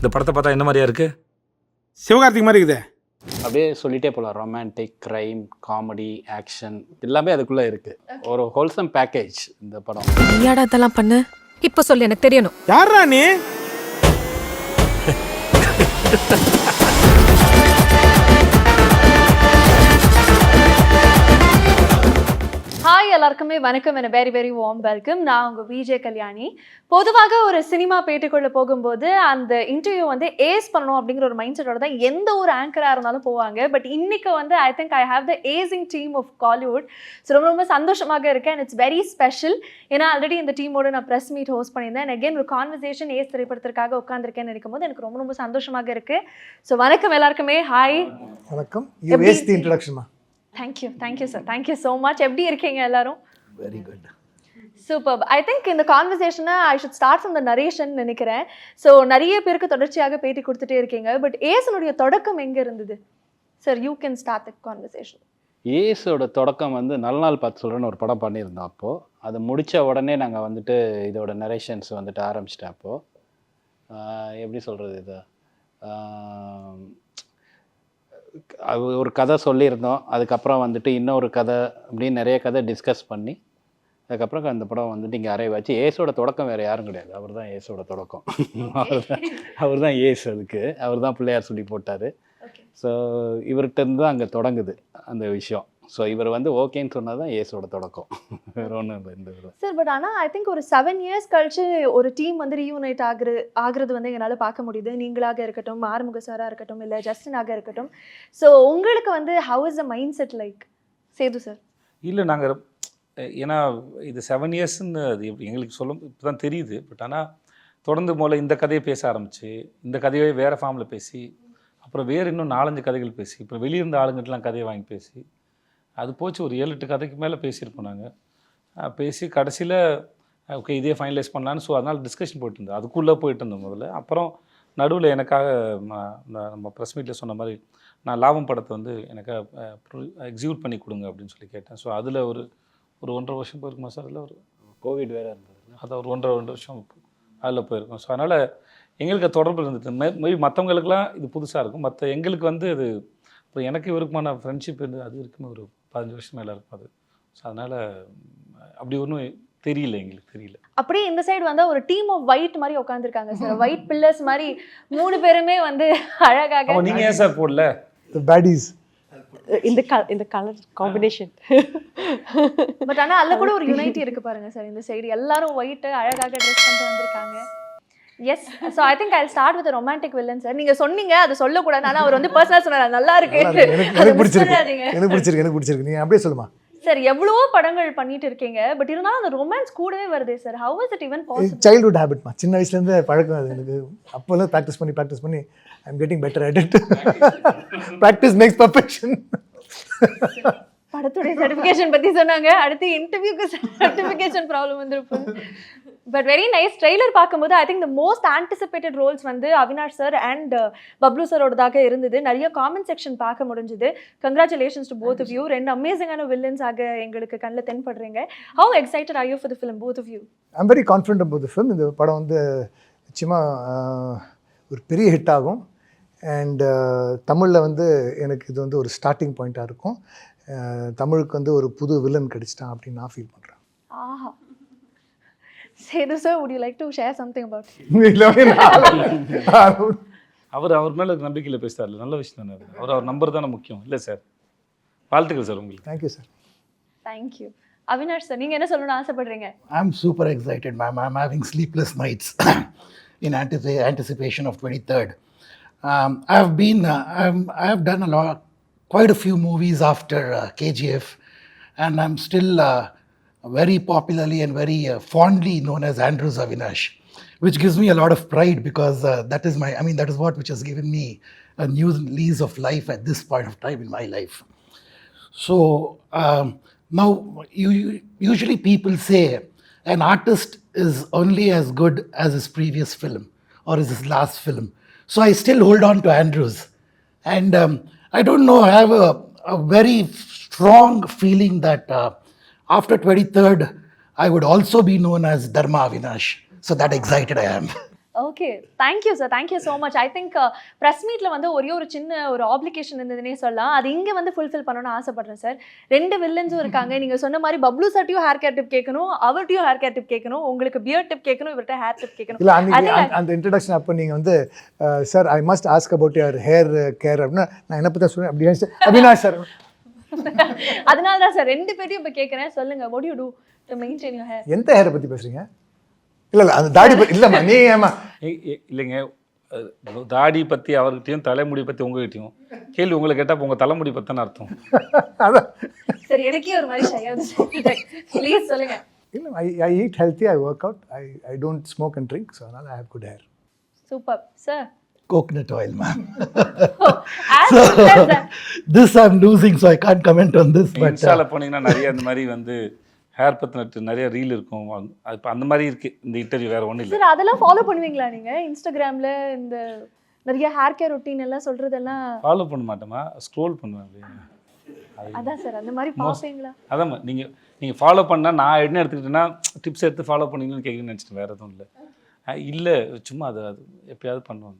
இந்த படத்தை பார்த்தா என்ன மாதிரியா இருக்குது? சிவகார்த்திக் மாதிரி இருக்குதே. அப்படியே சொல்லிட்டே போகலாம். ரொமான்டிக், க்ரைம், காமெடி, ஆக்ஷன் எல்லாமே அதுக்குள்ளே இருக்குது. ஒரு ஹோல்சம் பேக்கேஜ் இந்த படம். நீயாடா அதெல்லாம் பண்ணு? இப்போ சொல்லு, எனக்கு தெரியணும். யாரா நீ? ஹாய், எல்லாருக்குமே வணக்கம். என்ன வெரி வெரி வார்ம் வெல்கம். நான் உங்கள் விஜே கல்யாணி. பொதுவாக ஒரு சினிமா பேட்டிக்குள்ளே போகும்போது அந்த இன்டர்வியூ வந்து ஏஸ் பண்ணணும் அப்படிங்கிற ஒரு மைண்ட் செட்டோட தான் எந்த ஒரு ஆங்கராக இருந்தாலும் போவாங்க. பட் இன்னைக்கு வந்து I think I have the acing team of Kollywood. So ரொம்ப ரொம்ப சந்தோஷமாக இருக்கேன். It's very special. ஏன்னா ஆல்ரெடி இந்த டீமோட நான் ப்ரெஸ் மீட் ஹோஸ்ட் பண்ணியிருந்தேன். அண்ட் அகேன் ஒரு கான்வர்சேஷன் ஏஸ் திரைப்படத்திற்காக உட்காந்துருக்கேன்னு நினைக்கும் போது எனக்கு ரொம்ப ரொம்ப சந்தோஷமாக இருக்குது. ஸோ வணக்கம் எல்லாருக்குமே. ஹாய், வணக்கம். You waste the introduction. Thank you sir, thank you so much. எப்படி இருக்கீங்க எல்லாரும்? Very good, super. I think இந்த கான்வர்சேஷனை I should start from the narration நினைக்கிறேன். ஸோ நிறைய பேருக்கு தொடர்ச்சியாக பேட்டி கொடுத்துட்டே இருக்கீங்க. பட் ஏசனுடைய தொடக்கம் எங்கே இருந்தது sir? You can start the conversation. ஏஸோட தொடக்கம் வந்து நல்ல நாள் பார்த்து சொல்கிறேன்னு ஒரு படம் பண்ணியிருந்தோம். அப்போது அதை முடித்த உடனே நாங்கள் வந்துட்டு இதோட நரேஷன்ஸ் வந்துட்டு ஆரம்பிச்சிட்டேன். அப்போது எப்படி சொல்கிறது, இதை ஒரு கதை சொல்லியிருந்தோம். அதுக்கப்புறம் வந்துட்டு இன்னொரு கதை அப்படின்னு நிறைய கதை டிஸ்கஸ் பண்ணி அதுக்கப்புறம் அந்த படம் வந்துட்டு இங்கே அரைவாச்சு. ஏஸோட தொடக்கம் வேறு யாரும் கிடையாது, அவர் தான் ஏஸோட தொடக்கம். அவர் தான் ஏஸ். அதுக்கு அவர் தான் பிள்ளையார் சொல்லி போட்டார். ஸோ இவர்கிட்டருந்து தான் அங்கே தொடங்குது அந்த விஷயம். ஸோ இவர் வந்து ஓகேன்னு சொன்னால் தான் ஏஸோட தொடக்கம், வேறு ஒன்றும் இல்லை இந்த இதில் சார். பட் ஆனால் ஐ திங்க் ஒரு 7 years கழிச்சு ஒரு டீம் வந்து ரீயூனைட் ஆகுறது வந்து எங்களால் பார்க்க முடியுது. நீங்களாக இருக்கட்டும், ஆறுமுக சாராக இருக்கட்டும், இல்லை ஜஸ்டினாக இருக்கட்டும். ஸோ உங்களுக்கு வந்து how is the mind set like Sethu sir? இல்லை, நாங்கள் ஏன்னா இது 7 yearsன்னு அது எங்களுக்கு சொல்லும் இப்போ தான் தெரியுது. பட் ஆனால் தொடர்ந்து முதல்ல இந்த கதையை பேச ஆரம்பிச்சு, இந்த கதையை வேறு ஃபார்மில் பேசி, அப்புறம் வேறு இன்னும் 4-5 கதைகள் பேசி, இப்போ வெளியிருந்த ஆளுங்கிட்டலாம் கதையை வாங்கி பேசி, அது போச்சு ஒரு 7-8 கதைக்கு மேலே பேசியிருப்போம் நாங்கள். பேசி கடைசியில் ஓகே இதே ஃபைனலைஸ் பண்ணலான்னு. ஸோ அதனால் டிஸ்கஷன் போயிட்டு இருந்தோம், அதுக்குள்ளே போயிட்டு இருந்தோம் முதல்ல. அப்புறம் நடுவில் எனக்காக நம்ம ப்ரெஸ் மீட்டில் சொன்ன மாதிரி நான் லாபம் படத்தை வந்து எனக்காக எக்ஸிக்யூட் பண்ணி கொடுங்க அப்படின்னு சொல்லி கேட்டேன். ஸோ அதில் ஒரு 1.5 வருஷம் போயிருக்குமா சார்? அதில் ஒரு கோவிட் வேறு இருந்தது, அதான் ஒரு 1.5 வருஷம் அதில் போயிருக்கோம். ஸோ அதனால் எங்களுக்கு தொடர்பு இருந்தது. மேபி மற்றவங்களுக்குலாம் இது புதுசாக இருக்கும், மற்ற எங்களுக்கு வந்து அது இப்போ எனக்கு இவருக்குமான ஃப்ரெண்ட்ஷிப் இருந்து அது இருக்குன்னு ஒரு 15 வருஷம் மேலே இருக்கும் அது. ஸோ அதனால் அப்படி ஒன்றும் தெரியல, எங்களுக்கு தெரியல. அப்படியே இந்த சைடு வந்து ஒரு டீம் ஆஃப் ஒயிட் மாதிரி உட்காந்துருக்காங்க சார். ஒயிட் பில்லர்ஸ் மாதிரி 3 பேருமே வந்து அழகாக. நீங்கள் ஏன் சார் போடல? பேடிஸ் இந்த கலர் காம்பினேஷன். பட் ஆனால் அதில் கூட ஒரு யூனைட்டி இருக்குது பாருங்க சார். இந்த சைடு எல்லாரும் ஒயிட்டு அழகாக ட்ரெஸ் பண்ணிட்டு வந்திருக்காங்க. Yes. So I think I start with romantic villain sir. நீங்கள் சொன்னீங்க அதை சொல்லக்கூடாது, ஆனால் அவர் வந்து பர்சனலாக சொன்னார் நல்லா இருக்கு. எனக்கு பிடிச்சிருக்கு. நீங்கள் அப்படியே சொல்லுமா சார். எவ்வளவோ படங்கள் பண்ணிட்டு இருக்கீங்க, பட் இருந்தாலும் அந்த ரொமான்ஸ் கூடவே வருதே sir. How is it even possible? Childhood ஹேபிட்மா, சின்ன வயசுலேருந்து பழக்கம் அது எனக்கு. அப்போல்லாம் ப்ராக்டிஸ் பண்ணி I am getting better at it. Practice makes perfection. படத்துடைய சர்டிஃபிகேஷன் பற்றி சொன்னாங்க, அடுத்து இன்டர்வியூக்கு சர்டிஃபிகேஷன் ப்ராப்ளம் வந்துருப்போம். But very nice. ட்ரெய்லர் பார்க்கும்போது I think the most anticipated roles வந்து அவினாஷ் சார் அண்ட் பப்ளு சாரோடதாக இருந்தது. நிறைய காமெண்ட் செக்ஷன் பார்க்க முடிஞ்சுது. Congratulations to both of you. 2 அமேசிங்கான வில்லன்ஸாக எங்களுக்கு கண்ணில் தென்படுறீங்க. How excited are you for the film both of you? I'm very confident about the film. இந்த படம் வந்து நிச்சயமாக ஒரு பெரிய ஹிட் ஆகும். அண்ட் தமிழில் வந்து எனக்கு இது வந்து ஒரு ஸ்டார்டிங் பாயிண்ட்டாக இருக்கும். தமிழுக்கு வந்து ஒரு புது வில்லன் கிடைச்சிட்டான் அப்படின்னு நான் ஃபீல் பண்ணுறேன். ஆஹா. Sethu sir, would you like to share something about it? அவர் மேலே நம்பிக்கையில் பேசுகிறாரு, நல்ல விஷயம் தானே. அவர் நம்பர் தானே முக்கியம் இல்லை சார்? வாழ்த்துக்கள் சார் உங்களுக்கு. Thank you sir. Thank you. Avinash sir, நீங்கள் என்ன சொல்லணும்னு ஆசைப்படுறீங்க? I'm super excited, ma'am. I'm having sleepless nights in anticipation of 23rd. I have done quite a few movies after KGF, and I'm still very popularly and very fondly known as Andrews Avinash, which gives me a lot of pride because that is what which has given me a new lease of life at this point of time in my life. So now usually people say an artist is only as good as his previous film or his last film. So I still hold on to Andrews, and I don't know, I have a very strong feeling that after 23rd, I would also be known as Dharma Avinash. So that excited I am. Okay, thank you sir, thank you so much. I think press மீட்டில் வந்து ஒரே ஒரு சின்ன ஒரு application இருந்ததுன்னே சொல்லலாம். அது இங்கே வந்து ஃபுல்ஃபில் பண்ணணும்னு ஆசைப்படுறேன் சார். 2 வில்லன்ஸும் இருக்காங்க. நீங்கள் சொன்ன மாதிரி பப்ளு சர்ட்டையும் ஹேர் கேர் டிப் கேட்கணும், அவர்கிட்டையும் ஹேர் கேர் டிப் கேட்கணும், உங்களுக்கு பியர் டிப் கேட்கணும், இவர்கிட்ட ஹேர் டிப் கேட்கணும். இல்லை அன்றைக்கி அந்த இன்ட்ரடக்ஷன் அப்போ நீங்கள் வந்து sir I must ask about your hair care அப்படின்னா நான் என்ன பற்றி சொல்லுவேன் அப்படி அவினாஷ் சார். அதனால தான் சார் 2 பேரையும் இப்போ கேட்குறேன். சொல்லுங்கள், what do you do to maintain your hair? எந்த ஹேரை பற்றி பேசுகிறீங்க? இல்லை அந்த தாடி பற்றி இல்லைம்மா, நீ ஏமா இல்லைங்க, தாடி பற்றி அவர்கிட்டையும் தலைமுடி பற்றி உங்ககிட்டையும் கேள்வி உங்களை கேட்டால் உங்கள் தலைமுடி பற்றின அர்த்தம். அதான் சரி, எனக்கே ஒரு மாதிரி ஷையாக ப்ளீஸ் சொல்லுங்கள். இல்லை I eat healthy, I work out, I don't smoke and drink, so அதனால் I have good hair. Super sir. Coconut oil, ma'am. As simple as that. This I'm losing, so I can't comment on this. But இன்ஸ்டாவில் போனீங்கன்னா நிறைய இந்த மாதிரி வந்து hair பற்றின நிறைய reel இருக்கும். இப்போ அந்த மாதிரி இருக்குது இந்த இன்டர்வியூ, வேறு ஒன்றும் இல்லை. சார் அதெல்லாம் ஃபாலோ பண்ணுவீங்களா நீங்கள்? இன்ஸ்டாகிராமில் இந்த நிறைய ஹேர் கேர் ரொட்டீன் எல்லாம் சொல்கிறதெல்லாம் ஃபாலோ பண்ண மாட்டோமா, ஸ்க்ரோல் பண்ணுவேன் அப்படியே. அதான் சார், அந்த மாதிரி பார்ப்பீங்களா? அதான் நீங்கள் ஃபாலோ பண்ணால் நான் என்ன எடுத்துக்கிட்டேன்னா டிப்ஸ் எடுத்து ஃபாலோ பண்ணீங்கன்னு கேட்குறேன்னு நினச்சிட்டு வேறு எதுவும் இல்லை. இல்லை சும்மா அது எப்பயாவது பண்ணுவாங்க.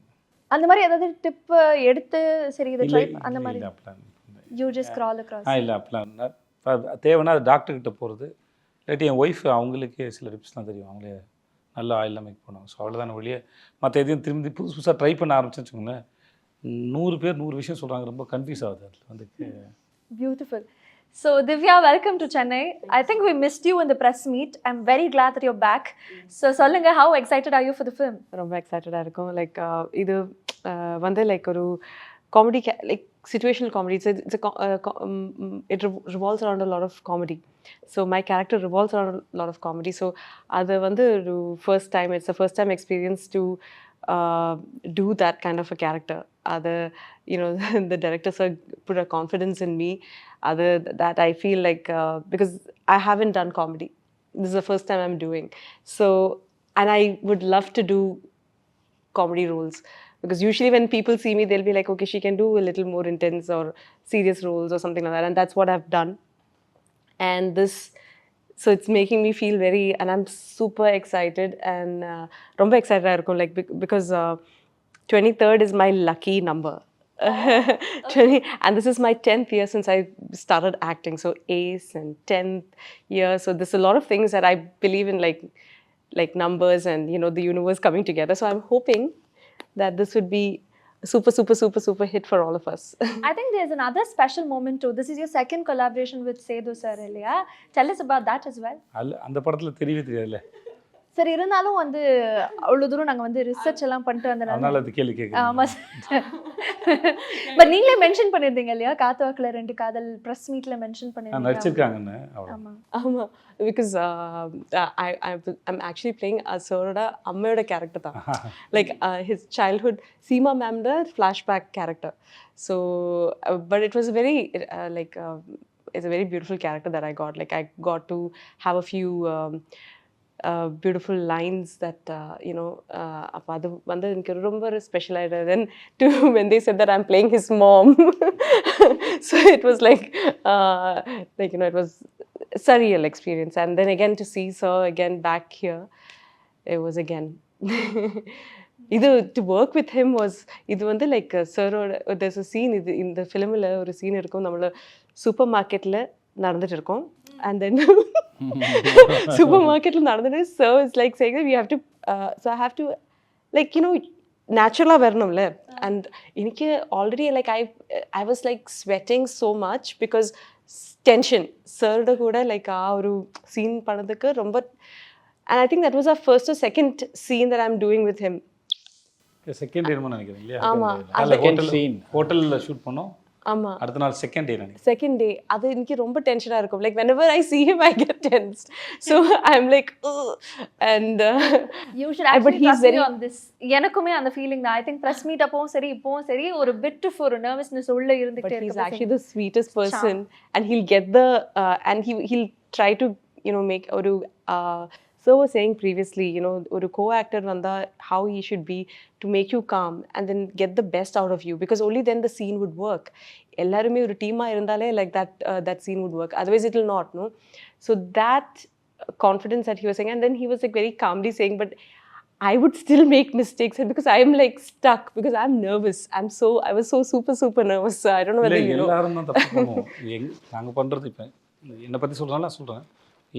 அந்த மாதிரி ஏதாவது டிப் எடுத்து சரி இதை ட்ரை அந்த மாதிரி இல்லை அப்படிலாம் யூ ஜஸ்ட் ஸ்க்ரால் அக்ராஸ்? இல்லை அப்படிலாம் தேவைன்னா அது டாக்டர்கிட்ட போகிறது. இல்லாட்டி என் ஒய்ஃப் அவங்களுக்கே சில டிப்ஸ்லாம் தெரியும், அவங்களே நல்ல ஆயிலெலாம் மேக் பண்ணுவாங்க. ஸோ அவ்வளோதான வழியே. மற்ற எதையும் திரும்பி புதுசாக ட்ரை பண்ண ஆரம்பிச்சேன்னு வச்சுக்கோங்களேன், 100 பேர் 100 விஷயம் சொல்கிறாங்க, ரொம்ப கன்ஃபியூஸ் ஆகுது அதில் வந்து. Beautiful. So Divya, welcome to Chennai. I think we missed you in the press meet. I'm very glad that you're back. So சொல்லுங்க, how excited are you for the film? ரொம்ப எக்ஸைட்டடாக இருக்கும். லைக் இது வந்து like ஒரு comedy, like situational comedy. It revolves around a lot of comedy. So my character revolves around a lot of comedy. So அது வந்து ஒரு first time, it's the first time experience to do that kind of a character. You know, the director sir put a confidence in me. That I feel like because I haven't done comedy. This is the first time I'm doing. So, and I would love to do comedy roles. Because usually when people see me, they'll be like, okay, she can do a little more intense or serious roles or something like that. And that's what I've done. And this, so it's making me feel very, and I'm super excited. And romba excited I irukkum, like because 23rd is my lucky number. 20, and this is my 10th year since I started acting. So ace and 10th year. So there's a lot of things that I believe in, like numbers and, you know, the universe coming together. So I'm hoping that this would be a super hit for all of us. I think there's another special moment too. This is your second collaboration with Sethu sir, இல்லையா? Tell us about that as well. அந்த படத்தில் தெரியவே தெரியாதுல்ல sir. இருந்தாலும் வந்து அவ்வளோ தூரம் நாங்கள் வந்து ரிசர்ச் எல்லாம் பண்ணிட்டு அதனால அது கேள்வி கேட்குறேன். ஆமாம் சார். பட் நீங்களே மென்ஷன் பண்ணியிருந்தீங்க இல்லையா, காத்துவாக்கில் 2 காதல் ப்ரெஸ் மீட்டில் மென்ஷன் பண்ணியிருந்தீங்க. நடிச்சிருக்காங்கன்னு. ஆமாம், because I'm actually playing Asaroda அம்மையோட கேரக்டர் தான். Like his childhood Seema ma'am flashback character. So but it was very it's a very beautiful character that I got. Like I got to have a few beautiful lines that you know, அப்போ அது வந்து எனக்கு ரொம்ப special ஆகிடுது. Then too, when they said that I'm playing his mom, so it was like you know, it was a surreal experience. And then again to see sir again back here, it was again இது to work with him was, இது வந்து like sir there's a scene, இது இந்த ஃபிலிமில் ஒரு scene இருக்கும், நம்மள super மார்க்கெட்டில் நடந்துட்டு இருக்கோம். And then சூப்பர் மார்க்கெட்டில் நடந்துட்டு sir is like saying that we have to so I have to, like, you know, நேச்சுரலாக வரணும்ல. அண்ட் எனக்கு already like I was like sweating so much because tension. சர்ட கூட லைக் ஒரு சீன் பண்ணதுக்கு ரொம்ப, and I think that was our first or second scene that I'm doing with him. Second day நினைக்கிறேன் இல்லையா? ஆமாம், ஹோட்டலில் ஷூட் பண்ணோம். ஆமாம், அடுத்த நாள் செகண்ட் டே நினைக்கிறேன். செகண்ட் டே அது எனக்கு ரொம்ப டென்ஷனாக இருக்கும். Like whenever I see him I get tensed. So I'm like and you should actually but he's very on this. எனக்குமே அந்த ஃபீலிங் தான். I think press meet அப்பவும் சரி இப்பவும் சரி ஒரு bit of ஒரு nervousness உள்ள இருந்துட்டே இருக்கு. But he's actually the sweetest person and he'll get the and he'll try to, you know, make ஒரு sir was saying previously, you know, ஒரு co-actor vanda how he should be to make you calm and then get the best out of you, because only then the scene would work. எல்லாருமே ஒரு டீமா இருந்தாலே like that scene would work, otherwise it will not, no. So that confidence that he was saying, and then he was like very calmly saying, but I would still make mistakes, and because I'm like stuck because I'm nervous. I was so super nervous. So I don't know இல்லை whether you know. எல்லாரும் தான் தப்பு பண்ணுவோம். நாங்கள் பண்ணுறது இப்போ என்னை பற்றி சொல்கிறனால நான் சொல்கிறேன்,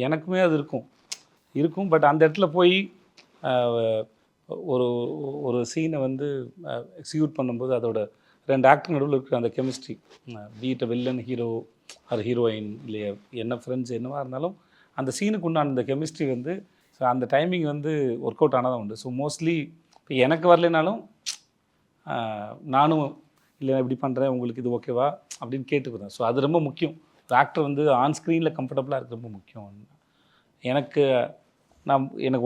எனக்குமே அது இருக்கும். பட் அந்த இடத்துல போய் ஒரு ஒரு சீனை வந்து எக்ஸிக்யூட் பண்ணும்போது அதோட 2 ஆக்டர் நடுவில் இருக்கிற அந்த கெமிஸ்ட்ரி, பீட்ட வில்லன் ஹீரோ அது ஹீரோயின் இல்லையா என்ன ஃப்ரெண்ட்ஸ் என்னவாக இருந்தாலும் அந்த சீனுக்கு உண்டான அந்த கெமிஸ்ட்ரி வந்து ஸோ அந்த டைமிங் வந்து ஒர்க் அவுட் ஆனால் தான் உண்டு. ஸோ மோஸ்ட்லி இப்போ எனக்கு வரலைனாலும் நானும் இல்லை இப்படி பண்ணுறேன் உங்களுக்கு இது ஓகேவா அப்படின்னு கேட்டுக்கிறேன். ஸோ அது ரொம்ப முக்கியம். ஆக்டர் வந்து ஆன் ஸ்க்ரீனில் கம்ஃபர்டபுளாக இருக்கிறது ரொம்ப முக்கியம். எனக்கு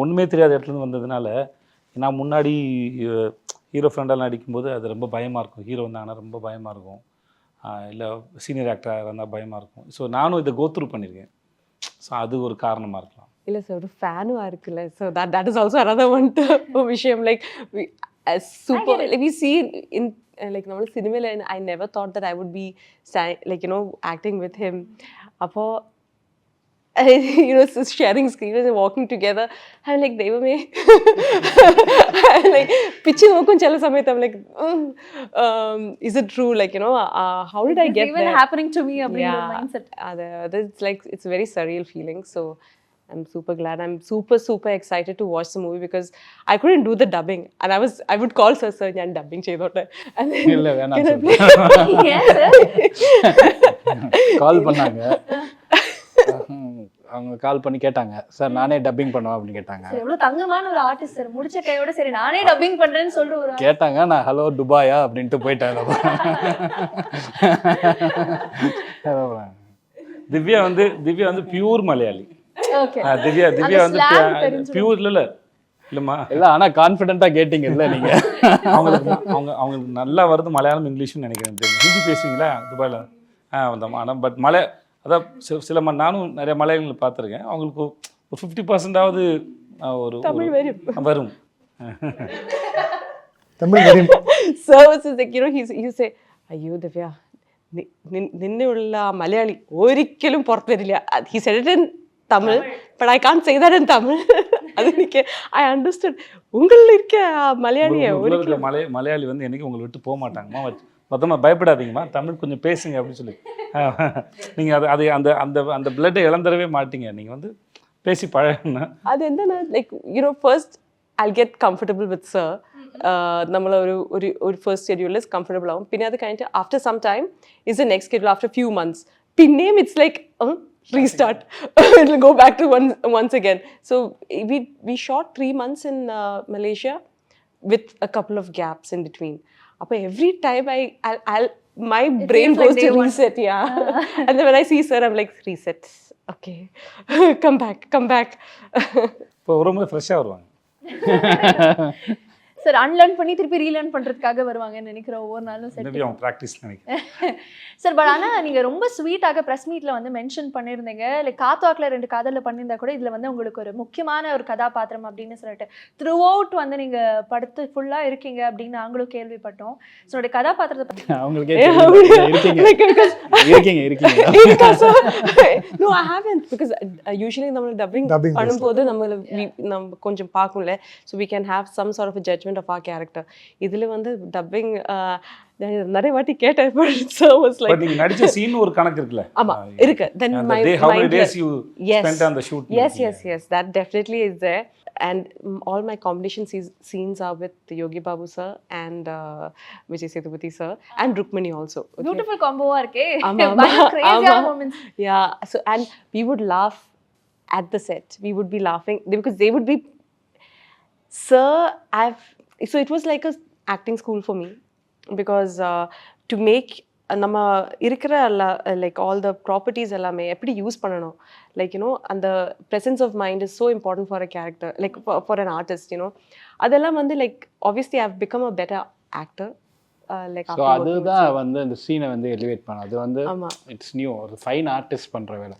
ஒன்றுமே தெரியாத இடத்துலேருந்து வந்ததுனால நான் முன்னாடி ஹீரோ ஃப்ரெண்டெல்லாம் நடிக்கும்போது அது ரொம்ப பயமாக இருக்கும். ஹீரோ வந்தாங்கன்னா ரொம்ப பயமாக இருக்கும், இல்லை சீனியர் ஆக்டராக இருந்தால் பயமாக இருக்கும். ஸோ நானும் இதை கோத்ரூ பண்ணியிருக்கேன். ஸோ அது ஒரு காரணமாக இருக்கலாம். இல்லை சார் ஒரு ஃபேனும் இருக்குல்ல, so that is also another one விஷயம். Like super like we see in like நம்ம சினிமாவில் I never thought that I would be like you know acting with him. அப்போ you know sharing screen and walking together, I'm like devame like pitch nokkum chala samayathu I'm like is it true, like you know how did I get even there happening to me அப்படிங்கிற mindset. It's like it's a very surreal feeling. So I'm super glad. I'm super excited to watch the movie because I couldn't do the dubbing, and I would call sir ഞാൻ dubbing ചെയ്തോട്ടെ, and then இல்லை வேணாம் Yes, sir. கால் பண்ணாங்க. அவங்க கால் பண்ணி கேட்டாங்க, sir நானே dubbing பண்ணுவேன் அப்படின்னு கேட்டாங்க. சரி, எவ்வளவு தங்கமான ஒரு ஆர்டிஸ்ட் சார். முடிச்ச கையோட சரி நானே டப்பிங் பண்றேன்னு சொல்லிட்டு ஒரு கேட்டாங்க. நான் ஹலோ துபாயா அப்படின்ட்டு போயிட்டேன். திவ்யா வந்து பியூர் மலையாளி. ஓகே. திவ்யா வந்து slang தெரிஞ்சிடும். பியூர் இல்லைம்மா இல்லை ஆனால் கான்ஃபிடென்ட்டாக கேட்டிங்க இல்லை நீங்கள். அவங்களுக்கு நல்லா வருது மலையாளம் இங்கிலீஷ்னு நினைக்கிறேன். ஹிந்தி பேசுவீங்களா துபாயில்? வந்தோம். ஆனால் பட் அதான் சில நானும் நிறைய மலையாளிகளை பார்த்துருக்கேன். அவங்களுக்கு ஒரு 50%ஆவது ஒரு தமிழ் வரும். தமிழ் வரும். So it's like you know he say അയ്യോ ദിവ്യ നിന്നെയുള്ള മലയാളി ഒരിക്കലും പുറത്തു വരില്ല. He said it in Tamil but I can't say that in Tamil. அது எனக்கு I understood. உங்களில் இருக்க மலையாளியை ஒரிக்கலும் மலையாளி வந்து என்னைக்கு உங்களை விட்டு போக மாட்டாங்கம்மா. மொத்தமாக பயப்படாதீங்கம்மா, தமிழ் கொஞ்சம் பேசுங்க அப்படின்னு சொல்லி நீங்கள் அது அந்த அந்த அந்த பிளட்டை இழந்துடவே மாட்டீங்க. நீங்கள் வந்து பேசி பழகுனா அது என்னன்னா like you know first I'll get comfortable with sir. നമ്മൾ ഒരു ഫസ്റ്റ് ഷെഡ്യൂളിൽ കംഫർട്ടബിൾ ആവും. പിന്നെ അത് കഴിഞ്ഞിട്ട് after some time is the next schedule after few months. പിന്നെയും it's like restart. It'll go back to once again. So we shot 3 months in Malaysia with a couple of gaps in between. Appo every time I'll my brain goes to reset. Yeah. And then when I see sir I'm like reset. Okay. come back. இப்போ ரொம்ப ஃப்ரெஷ்ஷாக வருவாங்க sir. Unlearn பண்ணி திருப்பி relearn பண்றதுக்காக வருவாங்கன்னு நினைக்கிறேன் ஒவ்வொரு நாளும். செட் அவங்க ப்ராக்டிஸ் நினைக்கிறேன் சார். பட் ஆனால் நீங்கள் ரொம்ப ஸ்வீட்டாக ப்ரெஸ் மீட்டில் வந்து மென்ஷன் பண்ணியிருந்தீங்க, லைக் காத்தாக்கில் 2 காதலில் பண்ணியிருந்தா கூட இதில் வந்து உங்களுக்கு ஒரு முக்கியமான ஒரு கதாபாத்திரம் அப்படின்னு சொல்லிட்டு த்ரூ அவுட் வந்து நீங்கள் படுத்து ஃபுல்லாக இருக்கீங்க அப்படின்னு நாங்களும் கேள்விப்பட்டோம். ஸோ உடைய கதாபாத்திரத்தை பற்றி அவங்களுக்கே இருக்கீங்க. No, I haven't because usually நம்ம dubbing பண்ணும்போது நம்ம கொஞ்சம் பார்க்கும்ல, so we can have some sort of a judgment of our character. இதுல வந்து dubbing நிறைய வாட்டி கேட்டேன். So was like பட் நீங்க நடிச்ச சீன் ஒரு கணக்கு இருக்குல. ஆமா இருக்கு. Then my how many days you spent on the shoot? Yes, that definitely is there. And all my competition scenes are with Yogi Babu sir and Vijay Sethupathi sir and Rukmini also. Okay? Beautiful காம்போவா இருக்கே. Ama. கிரேசியான moments. Yeah, so and we would laugh at the set. We would be laughing because they would be sir so it was like a acting school for me because to make நம்ம இருக்கிற like all the properties எல்லாமே எப்படி use பண்ணணும், like you know அந்த presence of mind is so important for a character, like for an artist you know. அதெல்லாம் வந்து like obviously I have become a better actor. Like so அதுதான் வந்து இந்த சீனை வந்து எலிவேட் பண்ண. அது வந்து இட்ஸ் நியூ, ஒரு ஃபைன் ஆர்டிஸ்ட் பண்ணுற வேலை.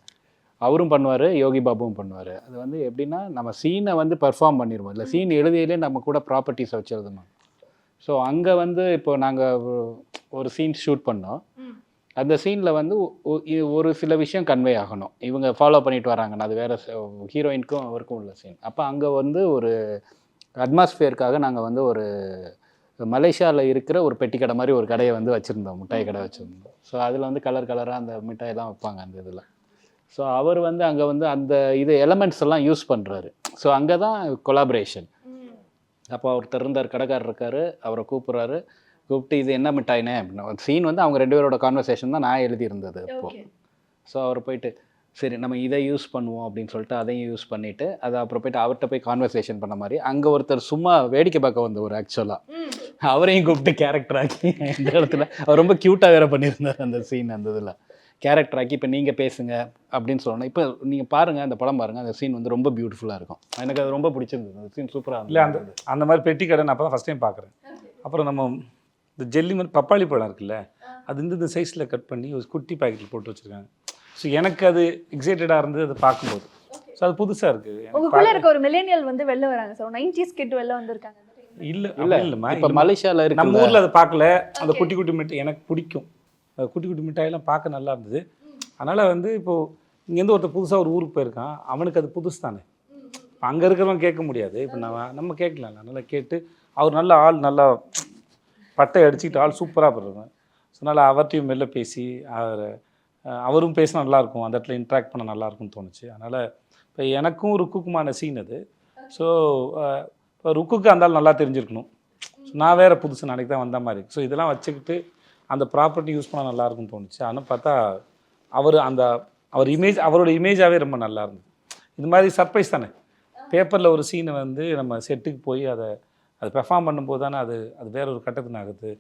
அவரும் பண்ணுவார், யோகி பாபுவும் பண்ணுவார். அது வந்து எப்படின்னா நம்ம சீனை வந்து பெர்ஃபார்ம் பண்ணிடுவோம், இல்லை சீன் எழுதியிலே நம்ம கூட ப்ராப்பர்ட்டிஸை வச்சு எழுதணும். ஸோ அங்கே வந்து இப்போ நாங்கள் ஒரு சீன் ஷூட் பண்ணோம். அந்த சீனில் வந்து ஒரு சில விஷயம் கன்வே ஆகணும், இவங்க ஃபாலோ பண்ணிட்டு வராங்கன்னா அது வேறு ஹீரோயினுக்கும் அவருக்கும் உள்ள சீன். அப்போ அங்கே வந்து ஒரு அட்மாஸ்ஃபியருக்காக நாங்கள் வந்து ஒரு மலேசியாவில் இருக்கிற ஒரு பெட்டி கடை மாதிரி ஒரு கடையை வந்து வச்சுருந்தோம், மிட்டாய் கடை வச்சுருந்தோம். ஸோ அதில் வந்து கலர் கலராக அந்த மிட்டாயெல்லாம் வைப்பாங்க அந்த இதில். ஸோ அவர் வந்து அங்கே வந்து அந்த இது எலமெண்ட்ஸ் எல்லாம் யூஸ் பண்ணுறாரு. ஸோ அங்கே தான் கொலாபரேஷன். அப்போ ஒருத்தர் இருந்தார், கடைக்காரர் இருக்கார், அவரை கூப்பிட்றாரு, கூப்பிட்டு இது என்ன மிட்டாய்னே அப்படின்னா சீன் வந்து அவங்க 2 பேரோட கான்வர்சேஷன் தான் நான் எழுதியிருந்தது அப்போது. ஸோ அவர் போயிட்டு சரி நம்ம இதை யூஸ் பண்ணுவோம் அப்படின்னு சொல்லிட்டு அதையும் யூஸ் பண்ணிவிட்டு அதை அப்புறம் போயிட்டு அவர்கிட்ட போய் கான்வர்சேஷன் பண்ண மாதிரி அங்கே ஒருத்தர் சும்மா வேடிக்கை பார்க்க வந்தவர் ஆக்சுவலாக அவரையும் கூப்பிட்டு கேரக்டர் ஆக்கி இந்த இடத்துல அவர் ரொம்ப க்யூட்டாக வேறு பண்ணியிருந்தார் அந்த சீன். அந்த இதில் கேரக்டர் ஆக்கி இப்போ நீங்கள் பேசுங்க அப்படின்னு சொல்லணும். இப்போ நீங்கள் பாருங்கள் அந்த படம் பாருங்கள், அந்த சீன் வந்து ரொம்ப பியூட்டிஃபுல்லாக இருக்கும். எனக்கு அது ரொம்ப பிடிச்சிருந்தது, அந்த சீன் சூப்பராக இல்லை அந்த மாதிரி பெட்டி கடை நான் அப்போ தான் ஃபஸ்ட் டைம் பார்க்குறேன். அப்புறம் நம்ம இந்த ஜெல்லி மாதிரி பப்பாளி பழம் இருக்குல்ல, அது இந்த சைஸில் கட் பண்ணி ஒரு குட்டி பேக்கெட்டில் போட்டு வச்சுருக்காங்க. ஸோ எனக்கு அது எக்ஸைட்டடாக இருந்தது அதை பார்க்கும்போது. ஸோ அது புதுசாக இருக்குது. உங்களுக்குள்ள இருக்க ஒரு மில்லேனியல் வந்து வெளில வராங்க சார், 90s கிட் வெளில வந்திருக்காங்க. இல்லைம்மா, இப்போ மலேசியாவில் இருக்கு, நம்ம ஊரில் அதை பார்க்கல. அந்த குட்டி குட்டி மிட்டாய் எனக்கு பிடிக்கும், குட்டி குட்டி மிட்டாயெல்லாம் பார்க்க நல்லா இருந்தது. அதனால் வந்து இப்போது இங்கேருந்து ஒருத்தர் புதுசாக ஒரு ஊருக்கு போயிருக்கான், அவனுக்கு அது புதுசு தானே. அங்கே இருக்கிறவங்க கேட்க முடியாது, இப்போ நம்ம கேட்கலாம். நல்லா கேட்டு அவர் நல்ல ஆள், நல்லா பட்டை அடிச்சுக்கிட்டு ஆள் சூப்பராக போடுறாங்க. ஸோ அதனால் அவர்கிட்டையும் மெல்ல பேசி அவரும் பேசினா நல்லாயிருக்கும், அந்த இடத்துல இன்ட்ராக்ட் பண்ண நல்லாயிருக்கும்னு தோணுச்சு. அதனால் இப்போ எனக்கும் ருக்குக்குமான சீன் அது. ஸோ இப்போ ருக்குக்கு அந்த ஆள் நல்லா தெரிஞ்சிருக்கணும். ஸோ நான் வேறு புதுசு நாளைக்கு தான் வந்த மாதிரி. ஸோ இதெல்லாம் வச்சுக்கிட்டு அந்த ப்ராப்பர்ட்டி யூஸ் பண்ணால் நல்லாயிருக்கும்னு தோணுச்சு. ஆனால் பார்த்தா அவர் இமேஜ், அவரோட இமேஜாகவே ரொம்ப நல்லா இருந்தது. இது மாதிரி சர்ப்ரைஸ் தானே, பேப்பரில் ஒரு சீனை வந்து நம்ம செட்டுக்கு போய் அது பெர்ஃபார்ம் பண்ணும்போது தானே அது வேற ஒரு கட்டத்துக்கு ஆகுது.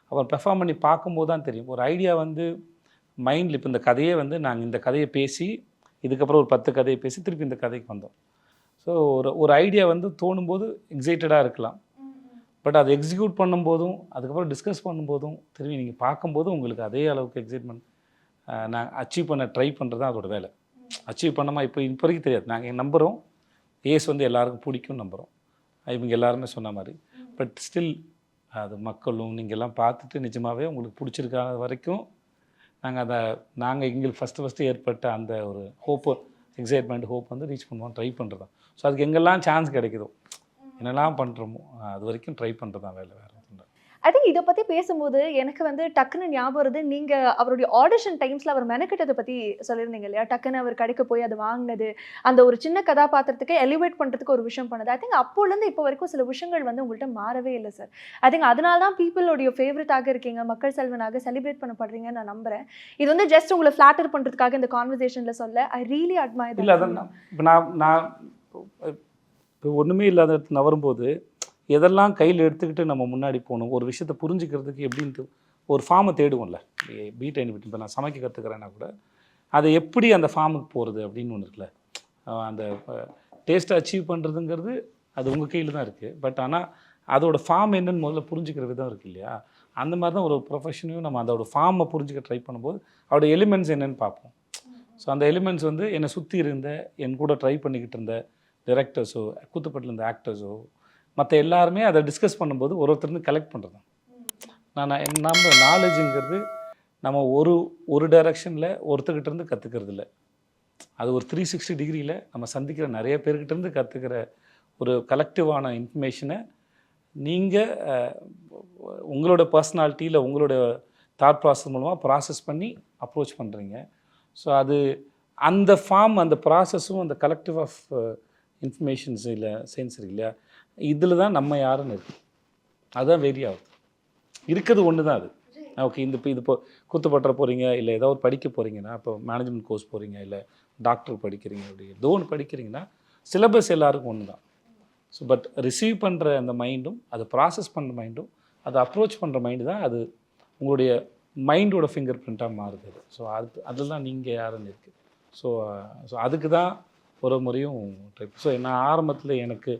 அப்புறம் பெர்ஃபார்ம் பண்ணி பார்க்கும்போது தான் தெரியும். ஒரு ஐடியா வந்து மைண்டில், இப்போ இந்த கதையே வந்து நாங்கள் இந்த கதையை பேசி இதுக்கப்புறம் ஒரு 10 கதையை பேசி திருப்பி இந்த கதைக்கு வந்தோம். ஸோ ஒரு ஐடியா வந்து தோணும்போது எக்ஸைட்டடாக இருக்கலாம், பட் அதை எக்ஸிக்யூட் பண்ணும்போதும் அதுக்கப்புறம் டிஸ்கஸ் பண்ணும்போதும் திரும்பி நீங்கள் பார்க்கும்போதும் உங்களுக்கு அதே அளவுக்கு எக்ஸைட்மெண்ட் நான் அச்சீவ் பண்ண ட்ரை பண்ணுறது தான் அதோட வேலை. அச்சீவ் பண்ணாமல் இப்போ வரைக்கும் தெரியாது. நாங்கள் நம்புகிறோம் ஏஸ் வந்து எல்லாருக்கும் பிடிக்கும் நம்புகிறோம், இவங்க எல்லாருமே சொன்ன மாதிரி. பட் ஸ்டில் அது மக்களும் நீங்கள் எல்லாம் பார்த்துட்டு நிஜமாகவே உங்களுக்கு பிடிச்சிருக்காத வரைக்கும் நாங்கள் எங்களுக்கு ஃபஸ்ட்டு ஏற்பட்ட அந்த ஒரு ஹோப்பு, எக்ஸைட்மெண்ட், ஹோப் வந்து ரீச் பண்ணுவோம், ட்ரை பண்ணுறது தான். ஸோ அதுக்கு எங்கெல்லாம் சான்ஸ் கிடைக்குதோ, என்னெல்லாம் பண்ணுறோமோ அது வரைக்கும் ட்ரை பண்ணுறது தான் வேலை. வேறு ஐ திங்க் இதை பற்றி பேசும்போது எனக்கு வந்து டக்குன்னு ஞாபகம் வருது, நீங்கள் அவருடைய ஆடிஷன் டைம்ஸில் அவர் மெனக்கிட்டதை பற்றி சொல்லியிருந்தீங்க இல்லையா? டக்குன்னு அவர் கடைக்கு போய் அது வாங்கினது, அந்த ஒரு சின்ன கதாபாத்திரத்துக்கு எலிவேட் பண்ணுறதுக்கு ஒரு விஷயம் பண்ணது. ஐ திங்க் அப்போலேருந்து இப்போ வரைக்கும் சில விஷயங்கள் வந்து உங்கள்கிட்ட மாறவே இல்லை சார். ஐ திங்க் அதனால தான் பீப்புளோடைய ஃபேவரட்டாக இருக்கீங்க, மக்கள் செல்வனாக செலிப்ரேட் பண்ணப்படுறீங்கன்னு நான் நம்புகிறேன். இது வந்து ஜஸ்ட் உங்களை ஃப்ளாட்டர் பண்ணுறதுக்காக இந்த கான்வர்சேஷனில் சொல்ல ஐ ரியலி அட்மையர். இல்லை அதான் இப்போ நான் இப்போ ஒன்றுமே இல்லாத இடத்துல நவரும்போது எதெல்லாம் கையில் எடுத்துக்கிட்டு நம்ம முன்னாடி போகணும், ஒரு விஷயத்தை புரிஞ்சுக்கிறதுக்கு எப்படின்ட்டு ஒரு ஃபார்மை தேடுவோம்ல. பீட் இப்போ நான் சமைக்க கற்றுக்கிறேன்னா கூட அதை எப்படி அந்த ஃபார்முக்கு போகிறது அப்படின்னு ஒன்று இருக்குல்ல. அந்த டேஸ்ட்டை அச்சீவ் பண்ணுறதுங்கிறது அது உங்கள் கையில் தான் இருக்குது. பட் ஆனால் அதோடய ஃபார்ம் என்னன்னு முதல்ல புரிஞ்சுக்கிற விதம் இருக்குது இல்லையா? அந்த மாதிரி தான் ஒரு ப்ரொஃபஷனையும் நம்ம அதோட ஃபார்மை புரிஞ்சுக்க ட்ரை பண்ணும்போது அதோட எலிமெண்ட்ஸ் என்னென்னு பார்ப்போம். ஸோ அந்த எலிமெண்ட்ஸ் வந்து என்னை சுற்றி இருந்த, என் கூட ட்ரை பண்ணிக்கிட்டு இருந்த டைரக்டர்ஸோ, கூத்துப்பட்டில் இருந்த ஆக்டர்ஸோ, மற்ற எல்லாருமே அதை டிஸ்கஸ் பண்ணும்போது ஒருத்தருந்து கலெக்ட் பண்ணுறது. நம்ம நாலேஜுங்கிறது நம்ம ஒரு டைரக்ஷனில் ஒருத்தர்கிட்ட இருந்து கற்றுக்கிறது இல்லை, அது ஒரு 360 டிகிரியில் நம்ம சந்திக்கிற நிறைய பேர்கிட்டேருந்து கற்றுக்கிற ஒரு கலெக்டிவான இன்ஃபர்மேஷனை நீங்கள் உங்களோட பர்சனாலிட்டியில் உங்களோட தாட் ப்ராசஸ் மூலமாக ப்ராசஸ் பண்ணி அப்ரோச் பண்ணுறீங்க. ஸோ அது அந்த ஃபார்ம், அந்த ப்ராசஸும் அந்த கலெக்டிவ் ஆஃப் இன்ஃபர்மேஷன்ஸ் இல்லை சென்சரி இல்லையா, இதில் தான் நம்ம யாருன்னு இருக்குது. அதுதான் வெரி ஆகுது, இருக்கிறது ஒன்று தான் அது. ஓகே, இது இப்போ கூத்துப்பட்டுற போகிறீங்க, இல்லை ஏதோ ஒரு படிக்க போகிறீங்கன்னா, இப்போ மேனேஜ்மெண்ட் கோர்ஸ் போகிறீங்க, இல்லை டாக்டர் படிக்கிறீங்க, அப்படி ஏதோ ஒன்று படிக்கிறீங்கன்னா சிலபஸ் எல்லாருக்கும் ஒன்று தான். ஸோ பட் ரிசீவ் பண்ணுற அந்த மைண்டும், அதை ப்ராசஸ் பண்ணுற மைண்டும், அதை அப்ரோச் பண்ணுற மைண்டு தான் அது உங்களுடைய மைண்டோட ஃபிங்கர் பிரிண்ட்டாக மாறுது. ஸோ அதெல்லாம் நீங்கள் யாருன்னு இருக்குது. ஸோ அதுக்கு தான் ஒரு முறையும் ட்ரை. ஸோ நான் ஆரம்பத்தில்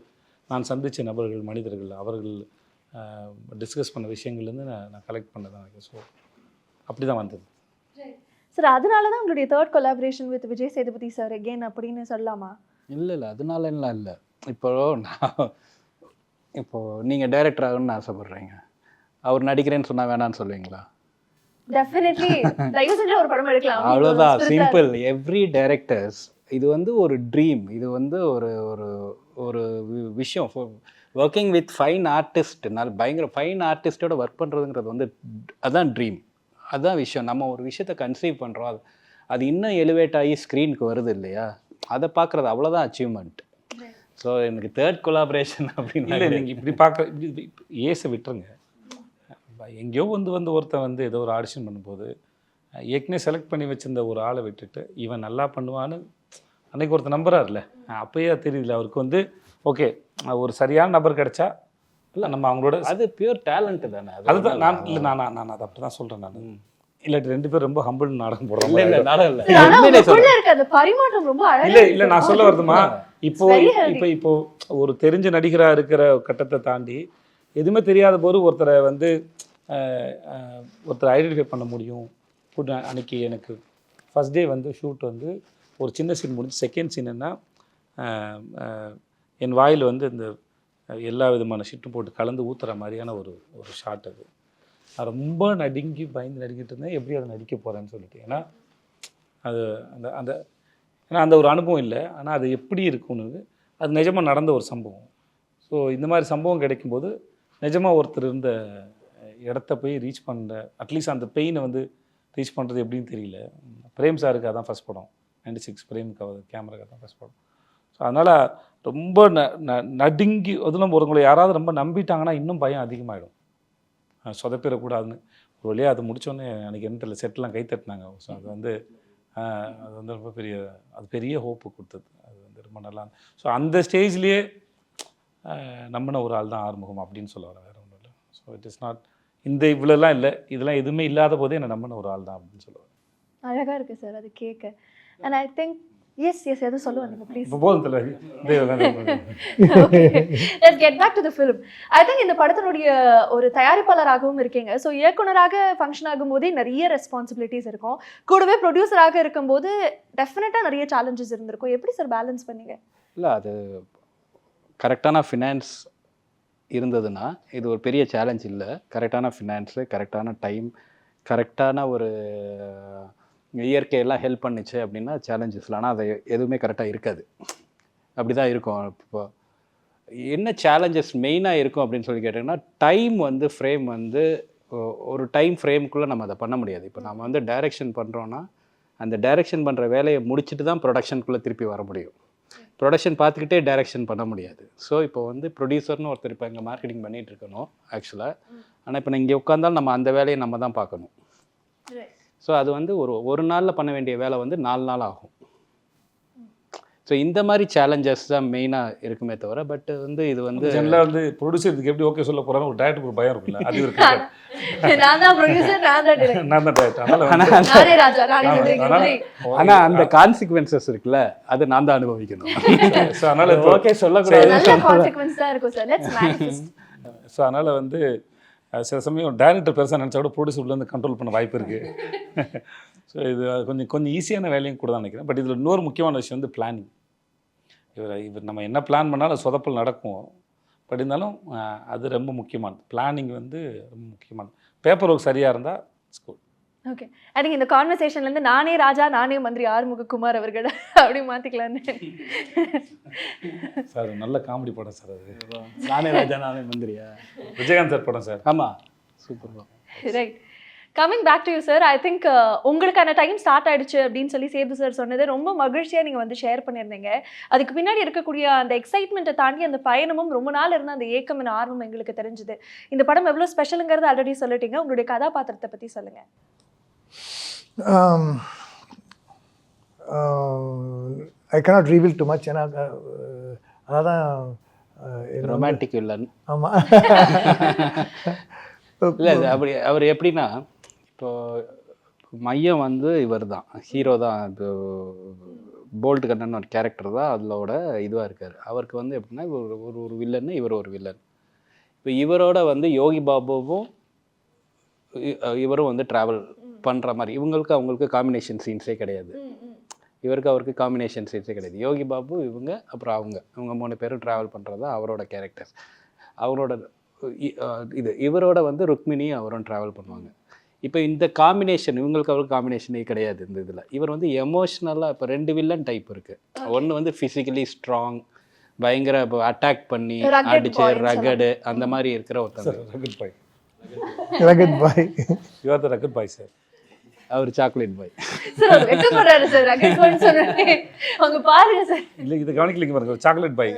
நான் சந்தித்த நபர்கள், மனிதர்கள், அவர்கள் டிஸ்கஸ் பண்ண விஷயங்கள்லேருந்து நான் கலெக்ட் பண்ணதான். ஸோ அப்படி தான் வந்தது சார். அதனால தான் உங்களுடைய third collaboration with Vijay Sethupathi sir again அப்படின்னு சொல்லலாமா? இல்லை அதனாலலாம் இல்லை. இப்போது நீங்கள் டைரக்டர் ஆகணும்னு ஆசைப்பட்றீங்க, அவர் நடிக்கிறேன்னு சொன்னால் வேணான்னு சொல்லுவீங்களா? டெஃபினெட்லி தயவு செஞ்சு ஒரு படம் எடுக்கலாம், அவ்வளோதான், சிம்பிள். எவ்ரி டைரக்டர்ஸ் இது வந்து ஒரு ட்ரீம், இது வந்து ஒரு ஒரு விஷயம், ஒர்க்கிங் வித் ஃபைன் ஆர்டிஸ்ட்னால பயங்கர ஃபைன் ஆர்டிஸ்ட்டோட ஒர்க் பண்ணுறதுங்கிறது வந்து அதான் ட்ரீம், அதுதான் விஷயம். நம்ம ஒரு விஷயத்தை கன்சீவ் பண்ணுறோம், அது இன்னும் எலிவேட் ஆகி ஸ்க்ரீனுக்கு வருது இல்லையா, அதை பார்க்குறது அவ்வளோதான் அச்சீவ்மெண்ட். ஸோ எனக்கு தேர்ட் கொலாபரேஷன் அப்படின்னு இல்லை நீங்கள் இப்படி பார்க்க இப்படி ஏசை விட்டுருங்க. எங்கேயோ வந்து ஒருத்தன் வந்து ஏதோ ஒரு ஆடிஷன் பண்ணும்போது ஏற்கனவே செலக்ட் பண்ணி வச்சிருந்த ஒரு ஆளை விட்டுட்டு இவன் நல்லா பண்ணுவான்னு அன்றைக்கி ஒருத்தர் நம்புறாருல, அப்போயே தெரியல அவருக்கு வந்து ஓகே ஒரு சரியான நபர் கிடைச்சா இல்லை நம்ம அவங்களோட அது பியூர் டேலண்ட்டு தானே. அதுதான் நான் இல்லை நான் அதை அப்படி தான் சொல்கிறேன். நான் இல்லாட்டி 2 பேரும் ரொம்ப ஹம்பிள் நாடகம் போடுறோம். இல்லை இல்லை நாடகம் இல்லை. ஆனா உங்களுக்குள்ள இருக்க அந்த பரிமாற்றம் ரொம்ப அழகா இல்லை இருக்கு இல்லை நான் சொல்ல வருதுமா, இப்போ Very healthy. இப்போ ஒரு தெரிஞ்ச நடிகராக இருக்கிற கட்டத்தை தாண்டி எதுவுமே தெரியாத போது ஒருத்தரை வந்து ஒருத்தரை ஐடென்டிஃபை பண்ண முடியும். அன்னைக்கு எனக்கு ஃபஸ்ட் டே வந்து ஷூட் வந்து ஒரு சின்ன சீன் முடிஞ்சு செகண்ட் சீன் என்ன என் வாயில் வந்து இந்த எல்லா விதமான ஷிட்டும் போட்டு கலந்து ஊற்றுற மாதிரியான ஒரு ஷாட். அது நான் ரொம்ப நடுங்கி பயந்து நடிக்கிட்டு இருந்தேன், எப்படி அதை நடிக்க போகிறேன்னு சொல்லிட்டு. ஏன்னா அது அந்த அந்த ஏன்னா அந்த ஒரு அனுபவம் இல்லை, ஆனால் அது எப்படி இருக்கும்னு அது நிஜமாக நடந்த ஒரு சம்பவம். ஸோ இந்த மாதிரி சம்பவம் கிடைக்கும்போது நிஜமாக ஒருத்தர் இருந்த இடத்த போய் ரீச் பண்ணுற அட்லீஸ்ட் அந்த பெயினை வந்து ரீச் பண்ணுறது எப்படின்னு தெரியல. பிரேம் சாருக்கு அதான் ஃபஸ்ட் படம், 96 பிரேமுக்கு அவர் கேமராக்கு தான் ஃபஸ்ட் படம். ஸோ அதனால் ரொம்ப நடுங்கி அதில் ஒருவங்களை யாராவது ரொம்ப நம்பிட்டாங்கன்னா இன்னும் பயம் அதிகமாகிடும், சொதப்பிடக்கூடாதுன்னு. ஒரு வழியாக அது முடித்தோடனே எனக்கு என்ன தெரியல, செட்டெலாம் கை தட்டினாங்க. ஸோ அது வந்து ரொம்ப பெரிய ஹோப்பு கொடுத்தது. அது வந்து ரொம்ப நல்லா. ஸோ அந்த ஸ்டேஜ்லேயே நம்பின ஒரு ஆள் தான் ஆறுமுகம் அப்படின்னு சொல்ல வர, வேறு ஒன்றும் இல்லை. ஸோ இட் இஸ் நாட் இந்த இவ்வளோலாம் இல்லை, இதெல்லாம் எதுவுமே இல்லாத போதே என்னை நம்பின ஒரு ஆள் தான் அப்படின்னு சொல்லுவார். அழகா இருக்கு சார் அது கேட்க. அண்ட் ஐ திங்க் எஸ் எதுவும் சொல்லுவாங்க ப்ளீஸ். இப்போ போதும் தெரியல. Let's get back to the film. I think இந்த படத்தினுடைய ஒரு தயாரிப்பாளராகவும் இருக்கீங்க. ஸோ இயக்குனராக ஃபங்க்ஷன் ஆகும்போதே நிறைய ரெஸ்பான்சிபிலிட்டிஸ் இருக்கும், கூடவே ப்ரொடியூசராக இருக்கும்போது டெஃபினட்டாக நிறைய சேலஞ்சஸ் இருந்திருக்கும். எப்படி சார் பேலன்ஸ் பண்ணீங்க? இல்லை அது கரெக்டான ஃபினான்ஸ் இருந்ததுன்னா இது ஒரு பெரிய சேலஞ்ச் இல்லை. கரெக்டான ஃபினான்ஸு, கரெக்டான டைம், கரெக்டான ஒரு இயற்கையெல்லாம் ஹெல்ப் பண்ணிச்சு அப்படின்னா சேலஞ்சஸ் இல்லை. ஆனால் அது எதுவுமே கரெக்டாக இருக்காது, அப்படி தான் இருக்கும். இப்போ என்ன சேலஞ்சஸ் மெயினாக இருக்கும் அப்படின்னு சொல்லி கேட்டிங்கன்னா, டைம் வந்து ஃப்ரேம் வந்து ஒரு டைம் ஃப்ரேம்குள்ளே நம்ம அதை பண்ண முடியாது. இப்போ நம்ம வந்து டைரெக்ஷன் பண்ணுறோன்னா அந்த டைரெக்ஷன் பண்ணுற வேலையை முடிச்சுட்டு தான் ப்ரொடக்ஷனுக்குள்ளே திருப்பி வர முடியும். ப்ரொடக்ஷன் பார்த்துக்கிட்டே டைரெக்ஷன் பண்ண முடியாது. ஸோ இப்போ வந்து ப்ரொடியூசர்னு ஒருத்தர் இப்போ இங்கே மார்க்கெட்டிங் பண்ணிகிட்டு இருக்கணும் ஆக்சுவலாக. ஆனால் இப்போ இங்கே உட்காந்தாலும் நம்ம அந்த வேலையை நம்ம தான் பார்க்கணும். ஸோ அது வந்து ஒரு நாளில் பண்ண வேண்டிய வேலை வந்து 4 நாள் ஆகும். ஸோ இந்த மாதிரி சேலஞ்சஸ் தான் மெயினாக இருக்குமே தவிர, பட் வந்து இது வந்து ஜெனரலாக வந்து ப்ரொடியூசருக்கு எப்படி ஓகே சொல்ல போகிறாங்க ஒரு டேரக்டருக்கு ஒரு பயம் இருக்குல்ல, அது இருக்கு. நான் தான் ப்ரொடியூசர், நான் தான் டைரக்டர், நான் தான் டேரக்டர். நானே ராஜா, நானே விஜய். ஆனால் அந்த கான்சிக்வன்சஸ் இருக்குல்ல, அது நான் தான் அனுபவிக்கணும். ஸோ அதனால் ஓகே சொல்லக்கூடாது. நல்ல கான்சிக்வென்ஸ் தான் இருக்கும் சார். Let's manifest. ஸோ அதனால் வந்து சில சமயம் டைரக்டர் பெருசாக நினச்சா கூட ப்ரொடியூசர்லேருந்து கண்ட்ரோல் பண்ண வாய்ப்பு இருக்குது. ஸோ இது கொஞ்சம் ஈஸியான வேலையும் கூட தான் நினைக்கிறேன். பட் இதில் இன்னொரு முக்கியமான விஷயம் வந்து பிளானிங். இவர் நம்ம என்ன பிளான் பண்ணாலும் சொதப்பல் நடக்கும். பட் இருந்தாலும் அது ரொம்ப முக்கியமானது. பிளானிங் வந்து ரொம்ப முக்கியமானது. பேப்பர் ஒர்க் சரியாக இருந்தால் ஸ்கூல். ஓகே, ஐ திங்க் இந்த கான்வர்சேஷன்லேருந்து நானே ராஜா நானே மந்திரி ஆறுமுககுமார் அவர்கள் அப்படி மாற்றிக்கலான்னு. சார் நல்ல காமெடி படம் சார் அது. நானே ராஜா நானே மந்திரியா? விஜயகாந்த் சார் படம் சார். ஆமாம், super. Right, coming back to you sir. I think உங்களுக்கான டைம் ஸ்டார்ட் ஆயிடுச்சு அப்படின்னு சொல்லி சேது சார் சொன்னது ரொம்ப மகிழ்ச்சியாக நீங்கள் வந்து ஷேர் பண்ணியிருந்தீங்க. அதுக்கு பின்னாடி இருக்கக்கூடிய அந்த எக்ஸைட்மெண்ட்டை தாண்டி அந்த பயணமும் ரொம்ப நாள் இருந்த அந்த ஏக்கம் ஆர்வம் எங்களுக்கு தெரிஞ்சுது. இந்த படம் எவ்வளோ ஸ்பெஷலுங்கிறது ஆல்ரெடி சொல்லிட்டீங்க. உங்களுடைய கதாபாத்திரத்தை பற்றி சொல்லுங்கள். I cannot reveal to much. ஏன்னா அதான் ரொமான்டிக் வில்லன். ஆமாம். இல்லை அப்படி அவர் எப்படின்னா, இப்போ மையம் வந்து இவர் தான் ஹீரோ தான். இப்போ போல்ட் கண்ணன் ஒரு கேரக்டர் தான் அதோட இதுவாக இருக்கார். அவருக்கு வந்து எப்படின்னா ஒரு வில்லன்னு, இவர் ஒரு வில்லன். இப்போ இவரோட வந்து யோகி பாபுவும் இவரும் வந்து ட்ராவல் பண்ணுற மாதிரி, அவங்களுக்கு காம்பினேஷன் சீன்ஸே கிடையாது. அவருக்கு காம்பினேஷன் சீன்ஸே கிடையாது. யோகி பாபு இவங்க அப்புறம் அவங்க 3 பேரும் ட்ராவல் பண்ணுறது தான் அவரோட கேரக்டர்ஸ். அவரோட இவரோட வந்து ருக்மிணி அவரும் ட்ராவல் பண்ணுவாங்க. இப்போ இந்த காம்பினேஷன் அவருக்கு காம்பினேஷனே கிடையாது இந்த இதில். இவர் வந்து எமோஷ்னலாக இப்போ 2 வில்லன் டைப் இருக்குது. ஒன்று வந்து ஃபிசிக்கலி ஸ்ட்ராங், பயங்கர அட்டாக் பண்ணி Rugged அடிச்சு boy ன்னு ரகடு அந்த மாதிரி இருக்கிற ஒருத்தர். Sir rugged boy, rugged boy. You are the rugged boy sir. அவர் சாக்லேட் பாய். சார் வெக்கப்படுறாரு சார் ரகட் பாய்னு சொன்னே. அவங்க பாருங்க சார். இல்லை இது கவனிக்கலைங்க பாருங்க, சாக்லேட் பாய்.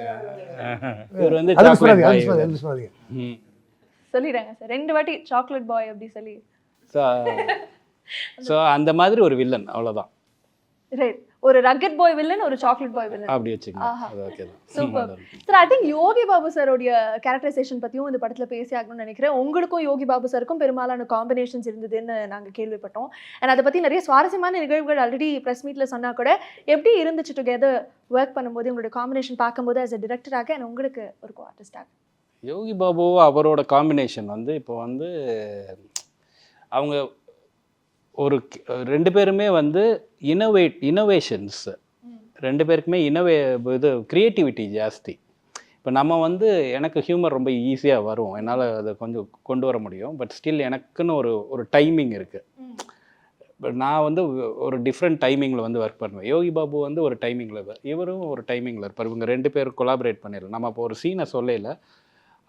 இவர் வந்து அது சாக்லேட் சொல்லாதீங்க, பாய். அது சொல்லாதீங்க, அது சொல்லாதீங்க. சொல்லிடுறாங்க சார் 2 வாட்டி சாக்லேட் பாய் அப்படி சொல்லி. ஸோ அந்த மாதிரி ஒரு வில்லன், அவ்வளோதான். ரைட். ஒரு ரகட் பாய் வில்லன், ஒரு சாக்லேட் பாய் வில்லன். அப்படி வச்சுக்கோங்க, அது ஓகே தான். Super sir. I think Yogi Babu சாரோடைய கேரக்டரைசேஷன் பற்றியும் இந்த படத்தில் பேசி ஆகணும்னு நினைக்கிறேன். உங்களுக்கும் யோகி பாபு சாருக்கும் பெரும்பாலான காம்பினேஷன்ஸ் இருந்ததுன்னு நாங்கள் கேள்விப்பட்டோம். அண்ட் அதை பற்றி நிறைய சுவாரஸ்யமான நிகழ்வுகள் ஆல்ரெடி ப்ரெஸ் மீட்டில் சொன்னால் கூட எப்படி இருந்துச்சு டுகெதர் ஒர்க் பண்ணும்போது, உங்களுடைய காம்பினேஷன் பார்க்கும்போது ஆஸ் அ டிரெக்டராக அண்ட் உங்களுக்கு ஒரு ஆர்டிஸ்டாக? யோகி பாபு அவரோட காம்பினேஷன் வந்து இப்போ வந்து அவங்க ஒரு 2 பேருமே வந்து இனோவேஷன்ஸ், 2 பேருக்குமே இது க்ரியேட்டிவிட்டி ஜாஸ்தி. இப்போ நம்ம வந்து எனக்கு ஹியூமர் ரொம்ப ஈஸியாக வரும், என்னால் அதை கொஞ்சம் கொண்டு வர முடியும். பட் ஸ்டில் எனக்குன்னு ஒரு டைமிங் இருக்குது. பட் நான் வந்து ஒரு டிஃப்ரெண்ட் டைமிங்கில் வந்து ஒர்க் பண்ணுவேன். யோகி பாபு வந்து ஒரு டைமிங்கில், இவரும் ஒரு டைமிங்கில் இருப்பார். இவங்க 2 பேரும் கொலாபரேட் பண்ணிடலாம். நம்ம இப்போ ஒரு சீனை சொல்லல,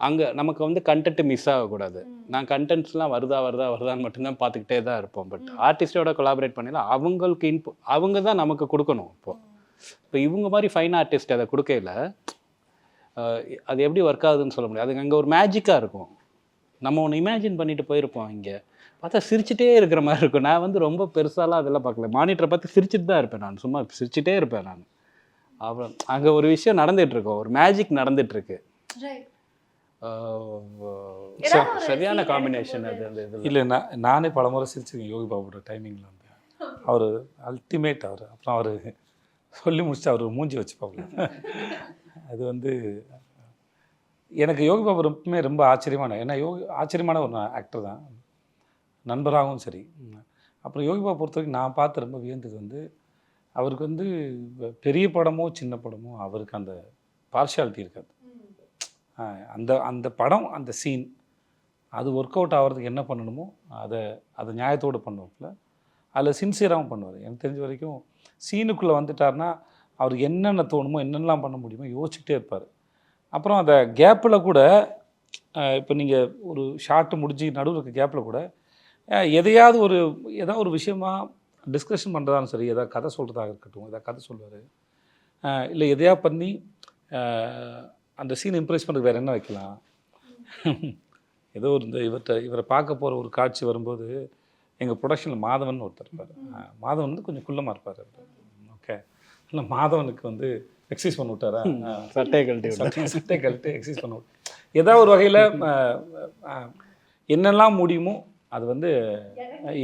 அங்கே நமக்கு வந்து கண்டென்ட் மிஸ் ஆகக்கூடாது. நான் கண்டென்ட்ஸ்லாம் வருதான்னு மட்டும்தான் பார்த்துக்கிட்டே தான் இருப்போம். பட் ஆர்டிஸ்டோட கொலாபரேட் பண்ணல, அவங்களுக்கு அவங்க தான் நமக்கு கொடுக்கணும். இப்போ இவங்க மாதிரி ஃபைன் ஆர்டிஸ்ட் அதை கொடுக்கல, அது எப்படி ஒர்க் ஆகுதுன்னு சொல்ல முடியாது. அது அங்கே ஒரு மேஜிக்காக இருக்கும். நம்ம ஒன்று இமேஜின் பண்ணிட்டு போயிருப்போம், இங்கே பார்த்தா சிரிச்சிட்டே இருக்கிற மாதிரி இருக்கும். நான் வந்து ரொம்ப பெருசாலாம் அதெல்லாம் பார்க்கல, மானிட்டரை பார்த்து சிரிச்சிட்டு தான் இருப்பேன். நான் சும்மா சிரிச்சிட்டே இருப்பேன் நான். அப்புறம் அங்கே ஒரு விஷயம் நடந்துகிட்ருக்கோம், ஒரு மேஜிக் நடந்துகிட்ருக்கு. சரியான காம்பினேஷன் அது. அந்த இது இல்லை, நானே பல முறை சிரிச்சிருக்கேன் யோகி பாபுவோட டைமிங்கில் வந்து. அவர் அல்டிமேட். அப்புறம் அவர் சொல்லி முடிச்சுட்டு அவர் மூஞ்சி வச்சுப்பாங்க. அது வந்து எனக்கு யோகி பாபு ரொம்ப ஆச்சரியமான, ஏன்னா ஆச்சரியமான ஒரு ஆக்டர் தான், நண்பராகவும் சரி. அப்புறம் யோகி பாபு பொறுத்த வரைக்கும் நான் பார்த்து ரொம்ப வியந்தது வந்து, அவருக்கு வந்து பெரிய படமோ சின்ன படமோ அவருக்கு அந்த பார்ஷியாலிட்டி இருக்காது. அந்த படம், அந்த சீன் அது ஒர்க் அவுட் ஆகிறதுக்கு என்ன பண்ணணுமோ அதை நியாயத்தோடு பண்ணுவாப்புல. அதில் சின்சியராகவும் பண்ணுவார். எனக்கு தெரிஞ்ச வரைக்கும் சீனுக்குள்ளே வந்துட்டார்னா அவருக்கு என்னென்ன தோணுமோ, என்னென்னலாம் பண்ண முடியுமோ யோசிச்சுட்டே இருப்பார். அப்புறம் அந்த கேப்பில் கூட, இப்போ நீங்கள் ஒரு ஷார்ட்டு முடிஞ்சு நடுவில் இருக்க கேப்பில் கூட ஏதாவது ஒரு விஷயமா டிஸ்கஷன் பண்ணுறதாலும் சரி, எதாவது கதை சொல்கிறதாக இருக்கட்டும், எதாவது கதை சொல்லுவார். இல்லை எதையா பண்ணி அந்த சீன் இம்ப்ரெஸ் பண்ணுறதுக்கு வேறு என்ன வைக்கலாம். ஏதோ இவரை பார்க்க போகிற ஒரு காட்சி வரும்போது, எங்கள் ப்ரொடக்ஷனில் மாதவன் ஒருத்தர் இருப்பார். மாதவன் வந்து கொஞ்சம் குள்ளமாக இருப்பார். ஓகே, இல்லை மாதவனுக்கு வந்து எக்ஸசைஸ் பண்ணி விட்டாரா, சட்டை கழட்டி எக்ஸசைஸ் பண்ண விட்டு ஏதாவது ஒரு வகையில் என்னெல்லாம் முடியுமோ அது வந்து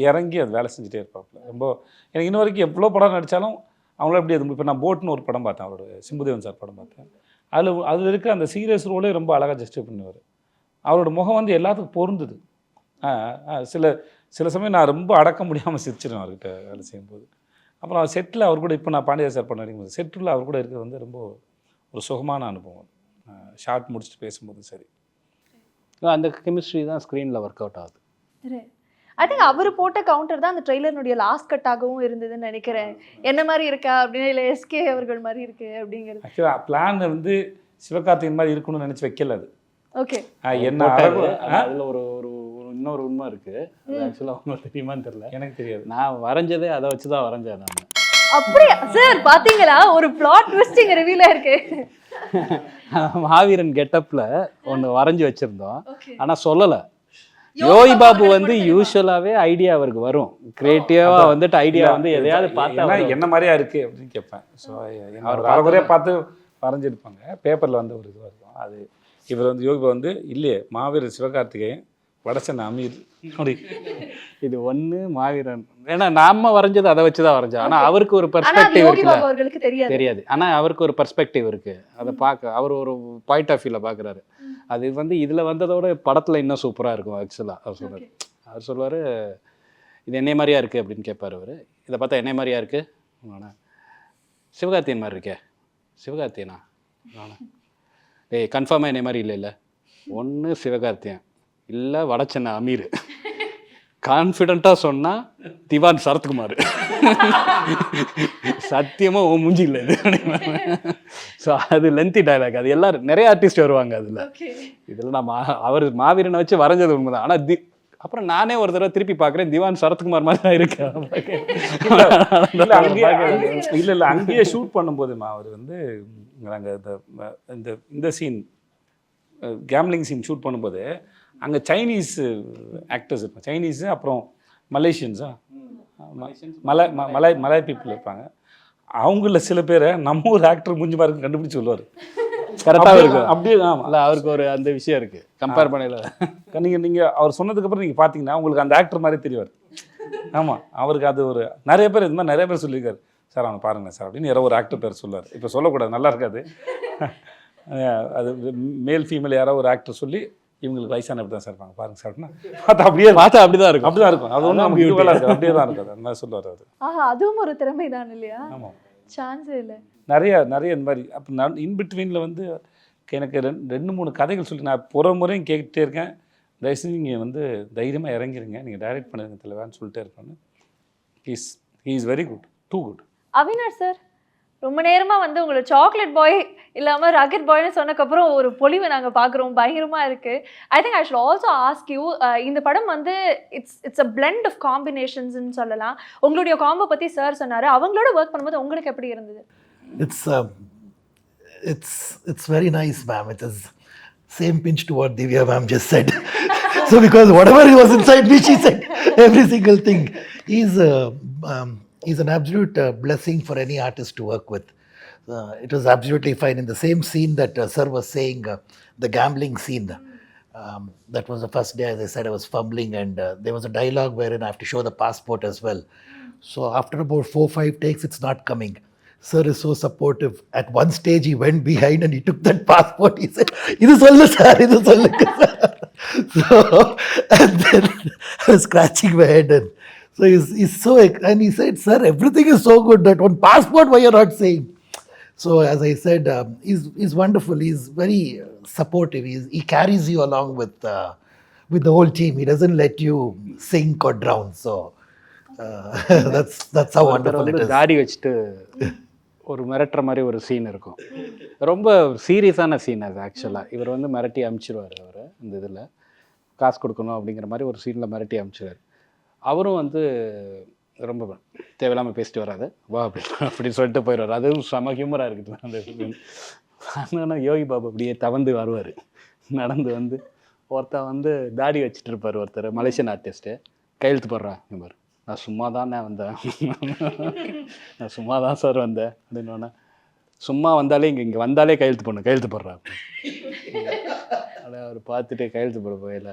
இறங்கி அது வேலை செஞ்சுட்டே இருப்பாப்புல. ரொம்ப எனக்கு இன்ன வரைக்கும் எவ்வளோ படம் நடித்தாலும் அவங்கள எப்படி அது. இப்போ நான் போட்னு ஒரு படம் பார்த்தேன், அவரோட சிம்புதேவன் சார் படம் பார்த்தேன். அதில் இருக்க அந்த சீரியஸ் ரோலே ரொம்ப அழகாக ஜஸ்டிஃபை பண்ணுவார். அவரோட முகம் வந்து எல்லாத்துக்கும் பொருந்தது. சில சமயம் நான் ரொம்ப அடக்க முடியாமல் சிரிச்சிடுவேன் அவர்கிட்ட வேலை செய்யும்போது. அப்புறம் அவர் செட்டில் அவர் கூட, இப்போ நான் பாண்டியா சார் பண்ண வரைக்கும் செட்டில் அவர் கூட இருக்கிறது வந்து ரொம்ப ஒரு சுகமான அனுபவம். ஷார்ட் முடிச்சுட்டு பேசும்போது சரி, அந்த கெமிஸ்ட்ரி தான் ஸ்க்ரீனில் ஒர்க் அவுட் ஆகுது. ஐ திங்க் அவர் போட்ட கவுண்டர் தான் அந்த ட்ரெய்லர்னுடைய லாஸ்ட் கட்டாகவும் இருந்ததுன்னு நினைக்கிறேன். என்ன மாதிரி இருக்கா அப்படின்னு, இல்லை எஸ்கே அவர்கள் மாதிரி இருக்கு அப்படிங்கிறது. ஆக்சுவலாக பிளான் வந்து சிவகார்த்திகேயன் மாதிரி இருக்கணும்னு நினச்சி வைக்கல அது. ஓகே, என்ன அதில் ஒரு இன்னொரு உண்மை இருக்குது. அது ஆக்சுவலாக உங்களுக்கு தெரியுமான்னு தெரியல, எனக்கு தெரியாது. நான் வரைஞ்சதே அதை வச்சு தான் வரைஞ்சேன் நான். அப்படியா சார்? பாத்தீங்களா, ஒரு பிளாட் ட்விஸ்டிங் ரிவீல் இருக்கு. மாவீரன் கெட்டப்பில் ஒன்று வரைஞ்சி வச்சுருந்தோம், ஆனால் சொல்லலை. யோகி பாபு வந்து யூஸ்வலாகவே ஐடியா அவருக்கு வரும், கிரியேட்டிவாக வந்துட்டு ஐடியா வந்து எதையாவது பார்த்தா என்ன மாதிரியா இருக்குது அப்படின்னு கேட்பேன். ஸோ அவர் வரவரையாக பார்த்து வரைஞ்சிருப்பாங்க, பேப்பரில் வந்து ஒரு இதுவாக இருக்கும். அது இவர் வந்து யோகி பாபு வந்து இல்லையே மாவீரன் சிவகார்த்திகேயன் வடச்சன் அமீர் அப்படி. இது ஒன்று மாவீரன், ஏன்னா நாம வரைஞ்சது அதை வச்சு தான் வரைஞ்சோம். ஆனால் அவருக்கு ஒரு பெர்ஸ்பெக்டிவ் இருக்குல்ல, தெரியாது. ஆனால் அவருக்கு ஒரு பெர்ஸ்பெக்டிவ் இருக்குது, அதை பார்க்க அவர் ஒரு பாயிண்ட் ஆஃப் வியூவில் பார்க்குறாரு. அது வந்து இதில் வந்ததோட படத்தில் இன்னும் சூப்பராக இருக்கும். ஆக்சுவலாக அவர் சொல்லுவார், இது என்னை மாதிரியா இருக்குது அப்படின்னு கேட்பார் அவர். இதை பார்த்தா என்னை மாதிரியா இருக்குது, ஆனால் சிவகார்த்தியன் மாதிரி இருக்கே. சிவகார்த்தியனா? டேய் கன்ஃபார்மாக என்னை மாதிரி இல்லை ஒன்று சிவகார்த்தியன், இல்லை வடச்சென்னை அமீர். கான்ஃபிடெண்ட்டாக சொன்னால் திவான் சரத்குமார். சத்தியமாக உன் மூஞ்சி இல்லை இது. ஸோ அது லென்த்தி டைலாக். அது எல்லாரும் நிறைய ஆர்டிஸ்ட் வருவாங்க அதில். இதில் நான் அவர் மாவீரனை வச்சு வரைஞ்சது உண்மைதான். ஆனால் அப்புறம் நானே ஒரு தடவை திருப்பி பார்க்குறேன், திவான் சரத்குமார் மாதிரி தான் இருக்கேன். இல்லை அங்கேயே ஷூட் பண்ணும்போதுமா அவர் வந்து நாங்கள் இந்த இந்த சீன் கேம்லிங் சீன் ஷூட் பண்ணும்போது அங்கே சைனீஸ் ஆக்டர்ஸ் இருப்பாங்க, சைனீஸு அப்புறம் மலேசியன்ஸா மலை பீப்புள் இருப்பாங்க. அவங்கள சில பேரை நம்ம ஒரு ஆக்டர் மூஞ்சி பாருங்க கண்டுபிடிச்சி சொல்லுவார். கரெக்டாக இருக்கும். அப்படியே இல்லை அவருக்கு ஒரு அந்த விஷயம் இருக்குது கம்பேர் பண்ணல. நீங்கள் அவர் சொன்னதுக்கப்புறம் நீங்கள் பார்த்தீங்கன்னா உங்களுக்கு அந்த ஆக்டர் மாதிரி தெரிவார். ஆமாம், அவருக்கு அது ஒரு நிறைய பேர் இது மாதிரி நிறைய பேர் சொல்லியிருக்காரு, சார் அவனை பாருங்கள் சார் அப்படின்னு யாரோ ஒரு ஆக்டர் பேர் சொல்லுவார். இப்போ சொல்லக்கூடாது, நல்லா இருக்காது. அது மேல் ஃபீமேல் யாரோ ஒரு ஆக்டர் சொல்லி இவங்களுக்கு வயசான அப்படி தான் சார் இருப்பாங்க பாருங்க சார் அப்படின்னா பார்த்தா அப்படி தான் இருக்கும். அப்படி தான் இருக்கும். அது ஒன்றும் நமக்கு யூஸ்வலாக இருக்காது, அப்படியே தான் இருக்காது. அந்த மாதிரி சொல்லுவார் அவர். அதுவும் ஒரு திறமை தான் இல்லையா? ஆமாம், சான்ஸே இல்லை. நிறைய இந்த மாதிரி. அப்போ நான் இன்பிட்வீனில் வந்து எனக்கு 2-3 கதைகள் சொல்லி நான் புற முறையும் கேட்டுகிட்டே இருக்கேன். தயவுசெய்து நீங்கள் வந்து தைரியமாக இறங்கிருங்க, நீங்கள் டைரக்ட் பண்ணுங்க தலைவான்னு சொல்லிட்டே இருப்பாங்க. He is very good, too good. Avinash sir, ரொம்ப நேரமாக வந்து உங்களை சாக்லேட் பாய் இல்லாமல் ராக்கெட் பாய்னு சொன்னக்கப்புறம் ஒரு பொலிவை நாங்கள் பார்க்குறோம், பயங்கரமாக இருக்குது. ஐ think I should also ask you, இந்த படம் வந்து இட்ஸ் அ பிளெண்ட் ஆஃப் காம்பினேஷன்ஸ்ன்னு சொல்லலாம். உங்களுடைய காம்போ பற்றி சார் சொன்னார், அவங்களோட ஒர்க் பண்ணும்போது உங்களுக்கு எப்படி இருந்தது? It's very nice, ma'am. It is same pinch to what Divya ma'am just said. So because whatever was inside me, she said every single thing. He's an absolute blessing for any artist to work with. It was absolutely fine. In the same scene that sir was saying, the gambling scene, that was the first day, as I said, I was fumbling, and there was a dialogue wherein I have to show the passport as well. So after about 4-5 takes, it's not coming. Sir is so supportive. At one stage, he went behind and he took that passport. He said, "Idu sollu sir, idu sollu sir." So, and then I was scratching my head, and so he's so, and he said, "Sir, everything is so good. That one passport, why you're not saying?" So as I said, he's wonderful. He's very supportive. He carries you along with the whole team. He doesn't let you sink or drown. So that's how wonderful it is. தாடி வச்சுட்டு ஒரு மிரட்டுற மாதிரி ஒரு scene இருக்கும். ரொம்ப சீரியஸான scene அது. ஆக்சுவலாக இவர் வந்து மிரட்டி அனுப்பிச்சிடுவார். அவர் இந்த இதில் காசு கொடுக்கணும் அப்படிங்கிற மாதிரி ஒரு சீனில் மிரட்டி அனுப்பிச்சிடுவார். அவரும் வந்து ரொம்ப தேவையில்லாமல் பேசிட்டு வராது, வா அப்படின்னு சொல்லிட்டு போயிடுவார். அதுவும் செம ஹியூமராக இருக்குது அந்த. ஆனால் யோகி பாபு அப்படியே தவந்து வருவார், நடந்து வந்து ஒருத்தர் வந்து தாடி வச்சுட்டு இருப்பார், ஒருத்தர் மலேசியன் ஆர்டிஸ்ட்டு. கையெழுத்து போடுறான், இவர் நான் சும்மா தானே வந்தேன், நான் சும்மா தான் சார் வந்தேன் அப்படின்னோடனே, சும்மா வந்தாலே இங்கே வந்தாலே கையெழுத்து போடுறான். அதை அவர் பார்த்துட்டு கையெழுத்து போட போயில,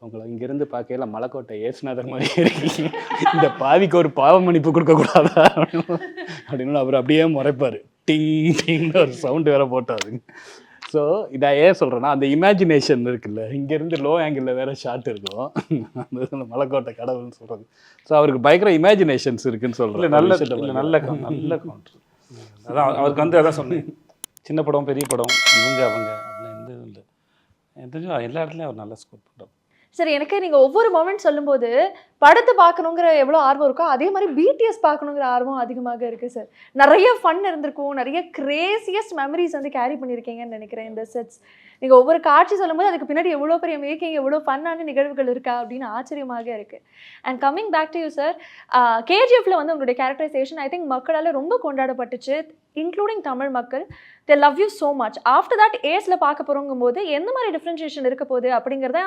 உங்களை இங்கேருந்து பார்க்கையில மலைக்கோட்டை ஏசுநாதர் மாதிரி இருக்கீங்க, இந்த பாவிக்கு ஒரு பாவ மன்னிப்பு கொடுக்கக்கூடாதா அப்படின்னு அவர் அப்படியே முறைப்பார். டிங் டிங்னு ஒரு சவுண்டு வேற போட்டாரு. ஸோ இதை ஏன் சொல்கிறேன்னா, அந்த இமேஜினேஷன் இருக்குல்ல, இங்கேருந்து லோ ஆங்கிளில் வேறு ஷாட் இருக்கும், அந்த மலைக்கோட்டை கடவுள்னு சொல்கிறது. ஸோ அவருக்கு பயங்கர இமேஜினேஷன்ஸ் இருக்குன்னு சொல்கிறேன். நல்ல கவுண்டர். அதான் அவருக்கு வந்து அதான் சொன்னேன், சின்ன படம் பெரிய படம் இவங்க அவங்க அப்படின்னு இல்லை, எனக்கு எல்லா இடத்துலையும் அவர் நல்லா ஸ்கோர் பண்ணுறாரு. சரி, எனக்கு நீங்கள் ஒவ்வொரு மொமெண்ட் சொல்லும்போது படத்தை பார்க்கணுங்கிற எவ்வளோ ஆர்வம் இருக்கோ அதே மாதிரி பிடிஎஸ் பார்க்கணுங்கிற ஆர்வம் அதிகமாக இருக்குது சார். நிறைய ஃபன் இருந்திருக்கும், நிறைய கிரேசியஸ்ட் மெமரிஸ் வந்து கேரி பண்ணியிருக்கீங்கன்னு நினைக்கிறேன் இந்த செட்ஸ். நீங்கள் ஒவ்வொரு காட்சி சொல்லும்போது அதுக்கு பின்னாடி எவ்வளோ பெரிய மேக்கிங், எவ்வளோ ஃபன்னான நிகழ்வுகள் இருக்கா அப்படின்னு ஆச்சரியமாக இருக்குது. And coming back to you sir, கேஜிஎஃப்ல வந்து உங்களுடைய கேரக்டரைசேஷன் ஐ திங்க் மக்களால் ரொம்ப கொண்டாடப்பட்டுச்சு, இன்க்ளூடிங் தமிழ் மக்கள். They love you so much. After that ஏஸில் பார்க்க போகிறோங்கும் போது எந்த மாதிரி டிஃப்ரென்ஷியேஷன் இருக்க போகுது அப்படிங்கிறத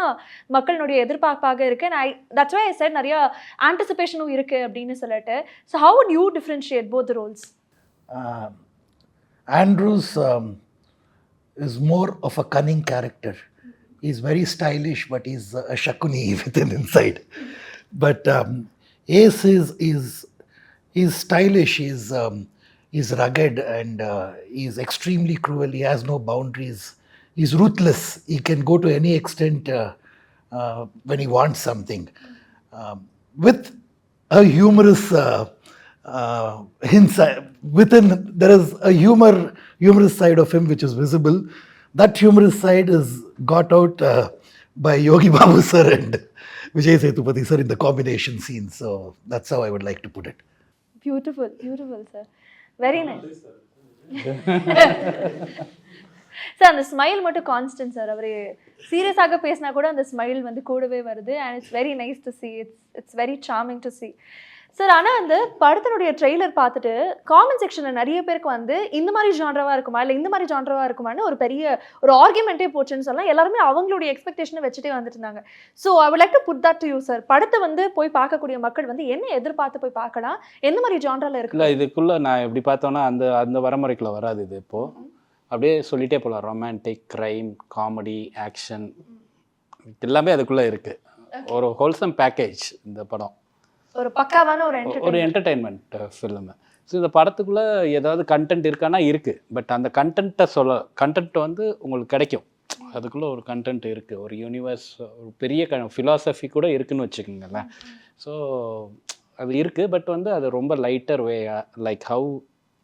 மக்களுடைய எதிர்பார்ப்பாக இருக்குது. And that's why I said நிறைய ஆன்டிசிபேஷனும் இருக்குது அப்படின்னு சொல்லிட்டு. So how would you differentiate both roles? Andrews is more of a cunning character. He's very stylish, but he's a shakuni within inside. But Ace is stylish. He's rugged, and he's extremely cruel. He has no boundaries. He's ruthless. He can go to any extent when he wants something. With a humorous hints within, there is a humorous side of him which is visible. That humorous side is got out by Yogi Babu sir and Vijay Sethupathi sir in the combination scene. So that's how I would like to put it. Beautiful beautiful sir, very nice sir. அந்த smile மட்டும் constant sir. அவர் சீரியஸாக பேசினா கூட அந்த smile வந்து கூடவே வருது. And it's very nice to see. It's very charming to see sir. ஆனால் அந்த படத்தினுடைய ட்ரெய்லர் பார்த்துட்டு காமெண்ட் செக்ஷனில் நிறைய பேருக்கு வந்து இந்த மாதிரி ஜான்ரவாக இருக்குமா இல்லை இந்த மாதிரி ஜான்ரவாக இருக்குமான்னு ஒரு பெரிய ஒரு ஆர்குமெண்ட்டே போச்சுன்னு சொல்லலாம். எல்லாருமே அவங்களுடைய எக்ஸ்பெக்டேஷனை வச்சுட்டே வந்துட்டு இருந்தாங்க. So I would like to put that to you sir. படத்தை வந்து போய் பார்க்கக்கூடிய மக்கள் வந்து என்ன எதிர்பார்த்து போய் பார்க்கலாம், எந்த மாதிரி ஜான்ரால இருக்கு? இல்லை, இதுக்குள்ளே நான் எப்படி பார்த்தோன்னா அந்த அந்த வரமுறைக்குள்ள வராது இது. இப்போது அப்படியே சொல்லிகிட்டே போகலாம். ரொமான்டிக், க்ரைம், காமெடி, ஆக்ஷன் எல்லாமே அதுக்குள்ளே இருக்குது. ஒரு ஹோல்சம் பேக்கேஜ் இந்த படம். ஒரு பக்காவான ஒரு என்டர்டெயின்மெண்ட் ஃபிலிமு. ஸோ இந்த படத்துக்குள்ளே ஏதாவது கண்டென்ட் இருக்கானா இருக்குது. பட் அந்த கண்டென்ட் வந்து உங்களுக்கு கிடைக்கும். அதுக்குள்ளே ஒரு கண்டென்ட் இருக்குது, ஒரு யூனிவர்ஸ், ஒரு பெரிய ஃபிலாசபி கூட இருக்குதுன்னு வச்சுக்கோங்களேன். ஸோ அது இருக்குது. பட் வந்து அது ரொம்ப லைட்டர் வே, லைக் ஹவு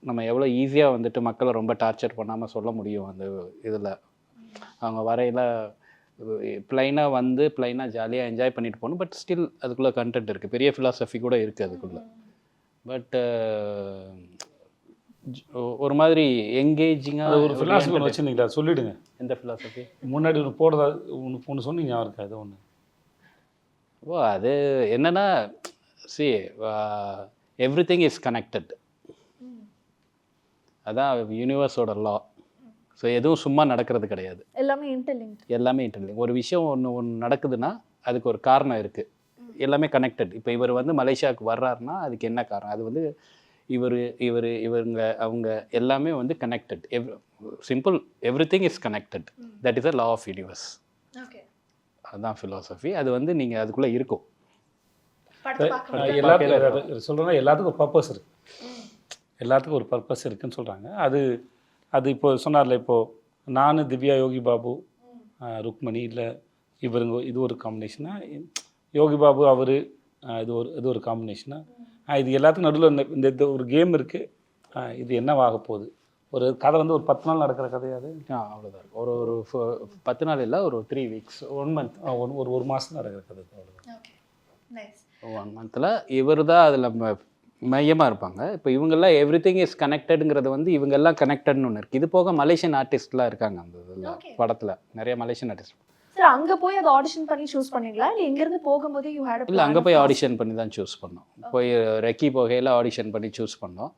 நம்ம எவ்வளோ ஈஸியாக வந்துட்டு மக்களை ரொம்ப டார்ச்சர் பண்ணாமல் சொல்ல முடியும் அந்த இதில். அவங்க வரையில் ப்ளைனாக வந்து ப்ளைனாக ஜாலியாக என்ஜாய் பண்ணிட்டு போகணும். பட் ஸ்டில் அதுக்குள்ளே கண்டென்ட் இருக்குது, பெரிய ஃபிலாசபி கூட இருக்குது அதுக்குள்ளே. பட் ஒரு மாதிரி எங்கேஜிங்காக ஒரு ஃபிலாசபி ஒன்று வச்சுருந்தீங்களா, சொல்லிவிடுங்க. எந்த ஃபிலாசபி? முன்னாடி ஒன்று போடுறதா ஒன்று சொன்னீங்க, ஞாபகம் இருக்கா? அது ஒன்று. ஓ, அது என்னென்னா, சி எவ்ரிதிங் இஸ் கனெக்டட். அதான் யூனிவர்ஸோட லா. ஸோ எதுவும் சும்மா நடக்கிறது கிடையாது, எல்லாமே இன்டர்லிங்க். ஒரு விஷயம் ஒன்று நடக்குதுன்னா அதுக்கு ஒரு காரணம் இருக்குது. எல்லாமே கனெக்டட். இப்போ இவர் வந்து மலேசியாவுக்கு வர்றாருன்னா அதுக்கு என்ன காரணம்? அது வந்து இவங்க அவங்க எல்லாமே வந்து connected. Simple, everything is connected. That is a law of universe. அதுதான் ஃபிலாசபி. அது வந்து நீங்கள் அதுக்குள்ளே இருக்கும். எல்லாத்துக்கும் சொல்கிறேன்னா எல்லாத்துக்கும் ஒரு பர்பஸ் இருக்குது. எல்லாத்துக்கும் ஒரு பர்பஸ் இருக்குதுன்னு சொல்கிறாங்க. அது இப்போ சொன்னார்ல, இப்போது நான், திவ்யா, யோகி பாபு, ருக்மணி, இல்லை இவருங்க, இது ஒரு காம்பினேஷனாக, யோகி பாபு அவர், இது ஒரு காம்பினேஷனாக, இது எல்லாத்துக்கும் நடுவில் இந்த ஒரு கேம் இருக்குது. இது என்னவாக போகுது? ஒரு கதை வந்து ஒரு 10 நாள் நடக்கிற கதையாது. அவ்வளோதான் இருக்கும். ஒரு 10 நாள் இல்லை, ஒரு 3 வீக்ஸ், 1 மந்த், ஒரு மாதம் நடக்கிற கதை. அவ்வளோதான். 1 மந்தில் இவர் தான் அதில் மையமாக இருப்பாங்க. இப்போ இவங்கெல்லாம் எவ்ரிதிங் இஸ் கனெக்டடுங்கிறது வந்து இவங்கெல்லாம் கனெக்டட்னு ஒன்று இருக்குது. இது போக மலேசியன் ஆர்டிஸ்ட்லாம் இருக்காங்க அந்த இதில், படத்தில் நிறைய மலேசியன் ஆர்டிஸ்ட். சார் அங்கே போய் அதை ஆடிஷன் பண்ணி சூஸ் பண்ணீங்களா இல்லை இங்கேருந்து போகும்போது யூ ஹேட்? இல்லை, அங்கே போய் ஆடிஷன் பண்ணி தான் சூஸ் பண்ணோம். போய் ரெக்கி போகையில் ஆடிஷன் பண்ணி சூஸ் பண்ணோம்.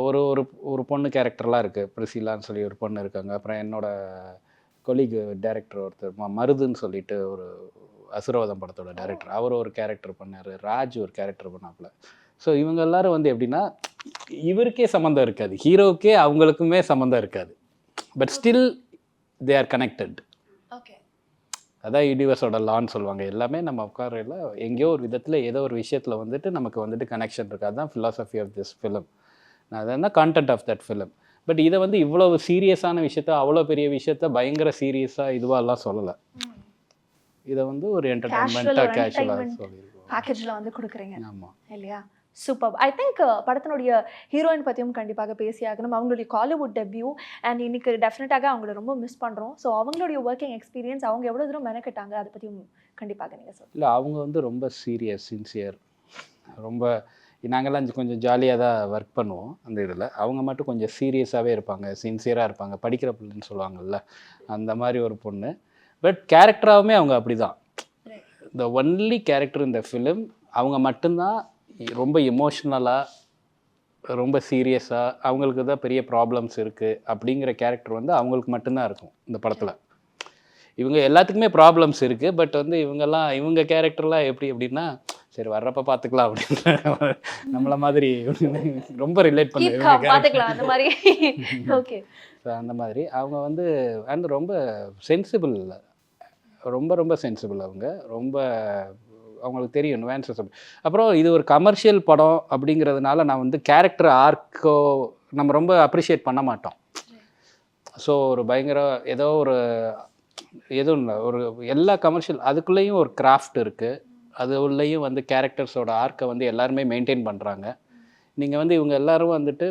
ஒரு ஒரு ஒரு பொண்ணு கேரக்டர்லாம் இருக்குது, பிரிசிலான்னு சொல்லி ஒரு பொண்ணு இருக்காங்க. அப்புறம் என்னோட கொலீக் டைரக்டர் ஒருத்தர் மருதுன்னு சொல்லிட்டு ஒரு அசுரவதம் படத்தோட டைரக்டர், அவர் ஒரு கேரக்டர் பண்ணார். ராஜ் ஒரு கேரக்டர் பண்ணாப்புல. ஸோ இவங்க எல்லாரும் வந்து எப்படின்னா, இவருக்கே சம்மந்தம் இருக்காது, ஹீரோவுக்கே அவங்களுக்குமே சம்மந்தம் இருக்காது. But still they are connected. அதான் யூனிவர்ஸோட லான்னு சொல்லுவாங்க. எல்லாமே நம்ம உட்காரையில் எங்கேயோ ஒரு விதத்தில் ஏதோ ஒரு விஷயத்தில் வந்துட்டு நமக்கு வந்துட்டு கனெக்ஷன் இருக்குது. அதுதான் ஃபிலாசபி ஆஃப் திஸ் ஃபிலிம். நான் அதுதான் content of that film. But இதை வந்து இவ்வளோ சீரியஸான விஷயத்த, அவ்வளோ பெரிய விஷயத்த பயங்கர சீரியஸாக இதுவாகலாம் சொல்லலை. இதை வந்து ஒரு என்டர்டைன்மெண்ட்டாக கேஷுவலாக சொல்லியிருக்கோம். பேக்கேஜில் வந்து கொடுக்குறீங்க. ஆமாம், இல்லையா? சூப்பர். ஐ திங்க் படத்தினுடைய ஹீரோயின் பற்றியும் கண்டிப்பாக பேசியாகணும். அவங்களுடைய காலிவுட் டெபியூ அண்ட் இன்னைக்கு டெஃபினட்டாக அவங்கள ரொம்ப மிஸ் பண்ணுறோம். ஸோ அவங்களுடைய ஒர்க்கிங் எக்ஸ்பீரியன்ஸ், அவங்க எவ்வளோ தூரம் மெனக்கட்டாங்க, அதை பற்றியும் கண்டிப்பாக நீங்கள் சொல்லுங்கள். இல்லை, அவங்க வந்து ரொம்ப சீரியஸ், சின்சியர். ரொம்ப நாங்கள்லாம் கொஞ்சம் ஜாலியாக தான் ஒர்க் பண்ணுவோம் அந்த இதில். அவங்க மட்டும் கொஞ்சம் சீரியஸாகவே இருப்பாங்க, சின்சியராக இருப்பாங்க. படிக்கிற பிள்ளைன்னு சொல்லுவாங்கள்ல, அந்த மாதிரி ஒரு பொண்ணு. பட் கேரக்டராகவுமே அவங்க அப்படி தான். த ஒன்லி கேரக்டர் இந்த ஃபிலிம் அவங்க மட்டும்தான். ரொம்ப எமோஷ்னலாக, ரொம்ப சீரியஸாக, அவங்களுக்கு தான் பெரிய ப்ராப்ளம்ஸ் இருக்குது அப்படிங்கிற கேரக்டர் வந்து அவங்களுக்கு மட்டும்தான் இருக்கும் இந்த படத்தில். இவங்க எல்லாத்துக்குமே ப்ராப்ளம்ஸ் இருக்குது. பட் வந்து இவங்க கேரக்டர்லாம் எப்படின்னா, சரி வர்றப்ப பார்த்துக்கலாம் அப்படின்ற நம்மளை மாதிரி ரொம்ப ரிலேட் பார்த்துக்கலாம் அந்த மாதிரி. ஓகே, ஸோ அந்த மாதிரி அவங்க வந்து அண்ட் ரொம்ப சென்சிபிள், ரொம்ப ரொம்ப சென்சிபிள். அவங்க ரொம்ப, அவங்களுக்கு தெரியும் நுவான்சஸ். அப்புறம் இது ஒரு கமர்ஷியல் படம் அப்படிங்கிறதுனால நான் வந்து கேரக்டர் ஆர்க்கோ நம்ம ரொம்ப அப்ரிஷியேட் பண்ண மாட்டோம். ஸோ ஒரு பயங்கர எதுவும் இல்லை, ஒரு எல்லா கமர்ஷியல் அதுக்குள்ளேயும் ஒரு கிராஃப்ட் இருக்குது. அது உள்ளேயும் வந்து கேரக்டர்ஸோட ஆர்க்கை வந்து எல்லாருமே மெயின்டைன் பண்ணுறாங்க. நீங்கள் வந்து இவங்க எல்லோரும் வந்துட்டு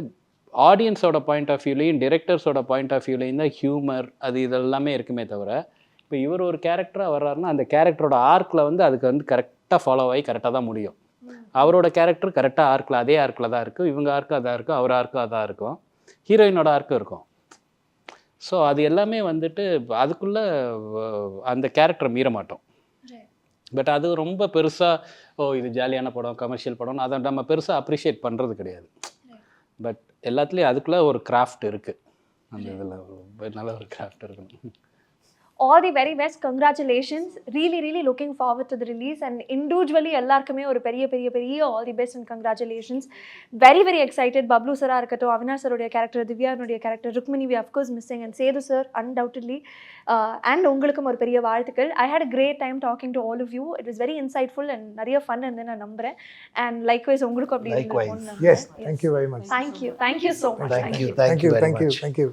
ஆடியன்ஸோட பாயிண்ட் ஆஃப் வியூலையும் டிரெக்டர்ஸோட பாயிண்ட் ஆஃப் வியூலையும் தான் ஹியூமர் அது இதெல்லாமே இருக்குமே தவிர, இப்போ இவர் ஒரு கேரக்டராக வர்றாருன்னா அந்த கேரக்டரோட ஆர்க்கில் வந்து அதுக்கு வந்து கரெக்டாக ஃபாலோ ஆகி கரெக்டாக தான் முடியும். அவரோட கேரக்டர் கரெக்டாக ஆர்க்கில் அதே ஆர்க்கில் தான் இருக்குது, இவங்க ஆர்க்கு அதாக இருக்கும், அவர் ஆர்க்கு அதாக இருக்கும், ஹீரோயினோட ஆர்க்கு இருக்கும். ஸோ அது எல்லாமே வந்துட்டு அதுக்குள்ளே அந்த கேரக்டரை மீற மாட்டோம். பட் அது ரொம்ப பெருசாக இது ஜாலியான படம், கமர்ஷியல் படம், அதை நம்ம பெருசாக அப்ரிஷியேட் பண்ணுறது கிடையாது. பட் எல்லாத்துலேயும் அதுக்குள்ளே ஒரு கிராஃப்ட் இருக்குது. அந்த இதில் நல்ல ஒரு கிராஃப்ட் இருக்கணும். All the very best, congratulations. Really looking forward to the release, and individually எல்லாருக்குமே ஒரு பெரிய all the best and congratulations. Very excited. Bablu sir இருக்கட்டும், அவினாஷ் சருடைய கேரக்டர், திவ்யானுடைய character, Rukmini we of course missing, and Sethu sir undoubtedly. And உங்களுக்கும் ஒரு பெரிய வாழ்த்துக்கள். I had a great time talking to all of you. It was very insightful and நிறைய fun இருந்தது நான் நம்புறேன். And likewise உங்களுக்கும் அப்படி Likewise. இருந்திருக்கும்னு Yes, நம்புறேன். thank you very much. Thank you so much. Thank you. Thank you, very thank you, much. thank you.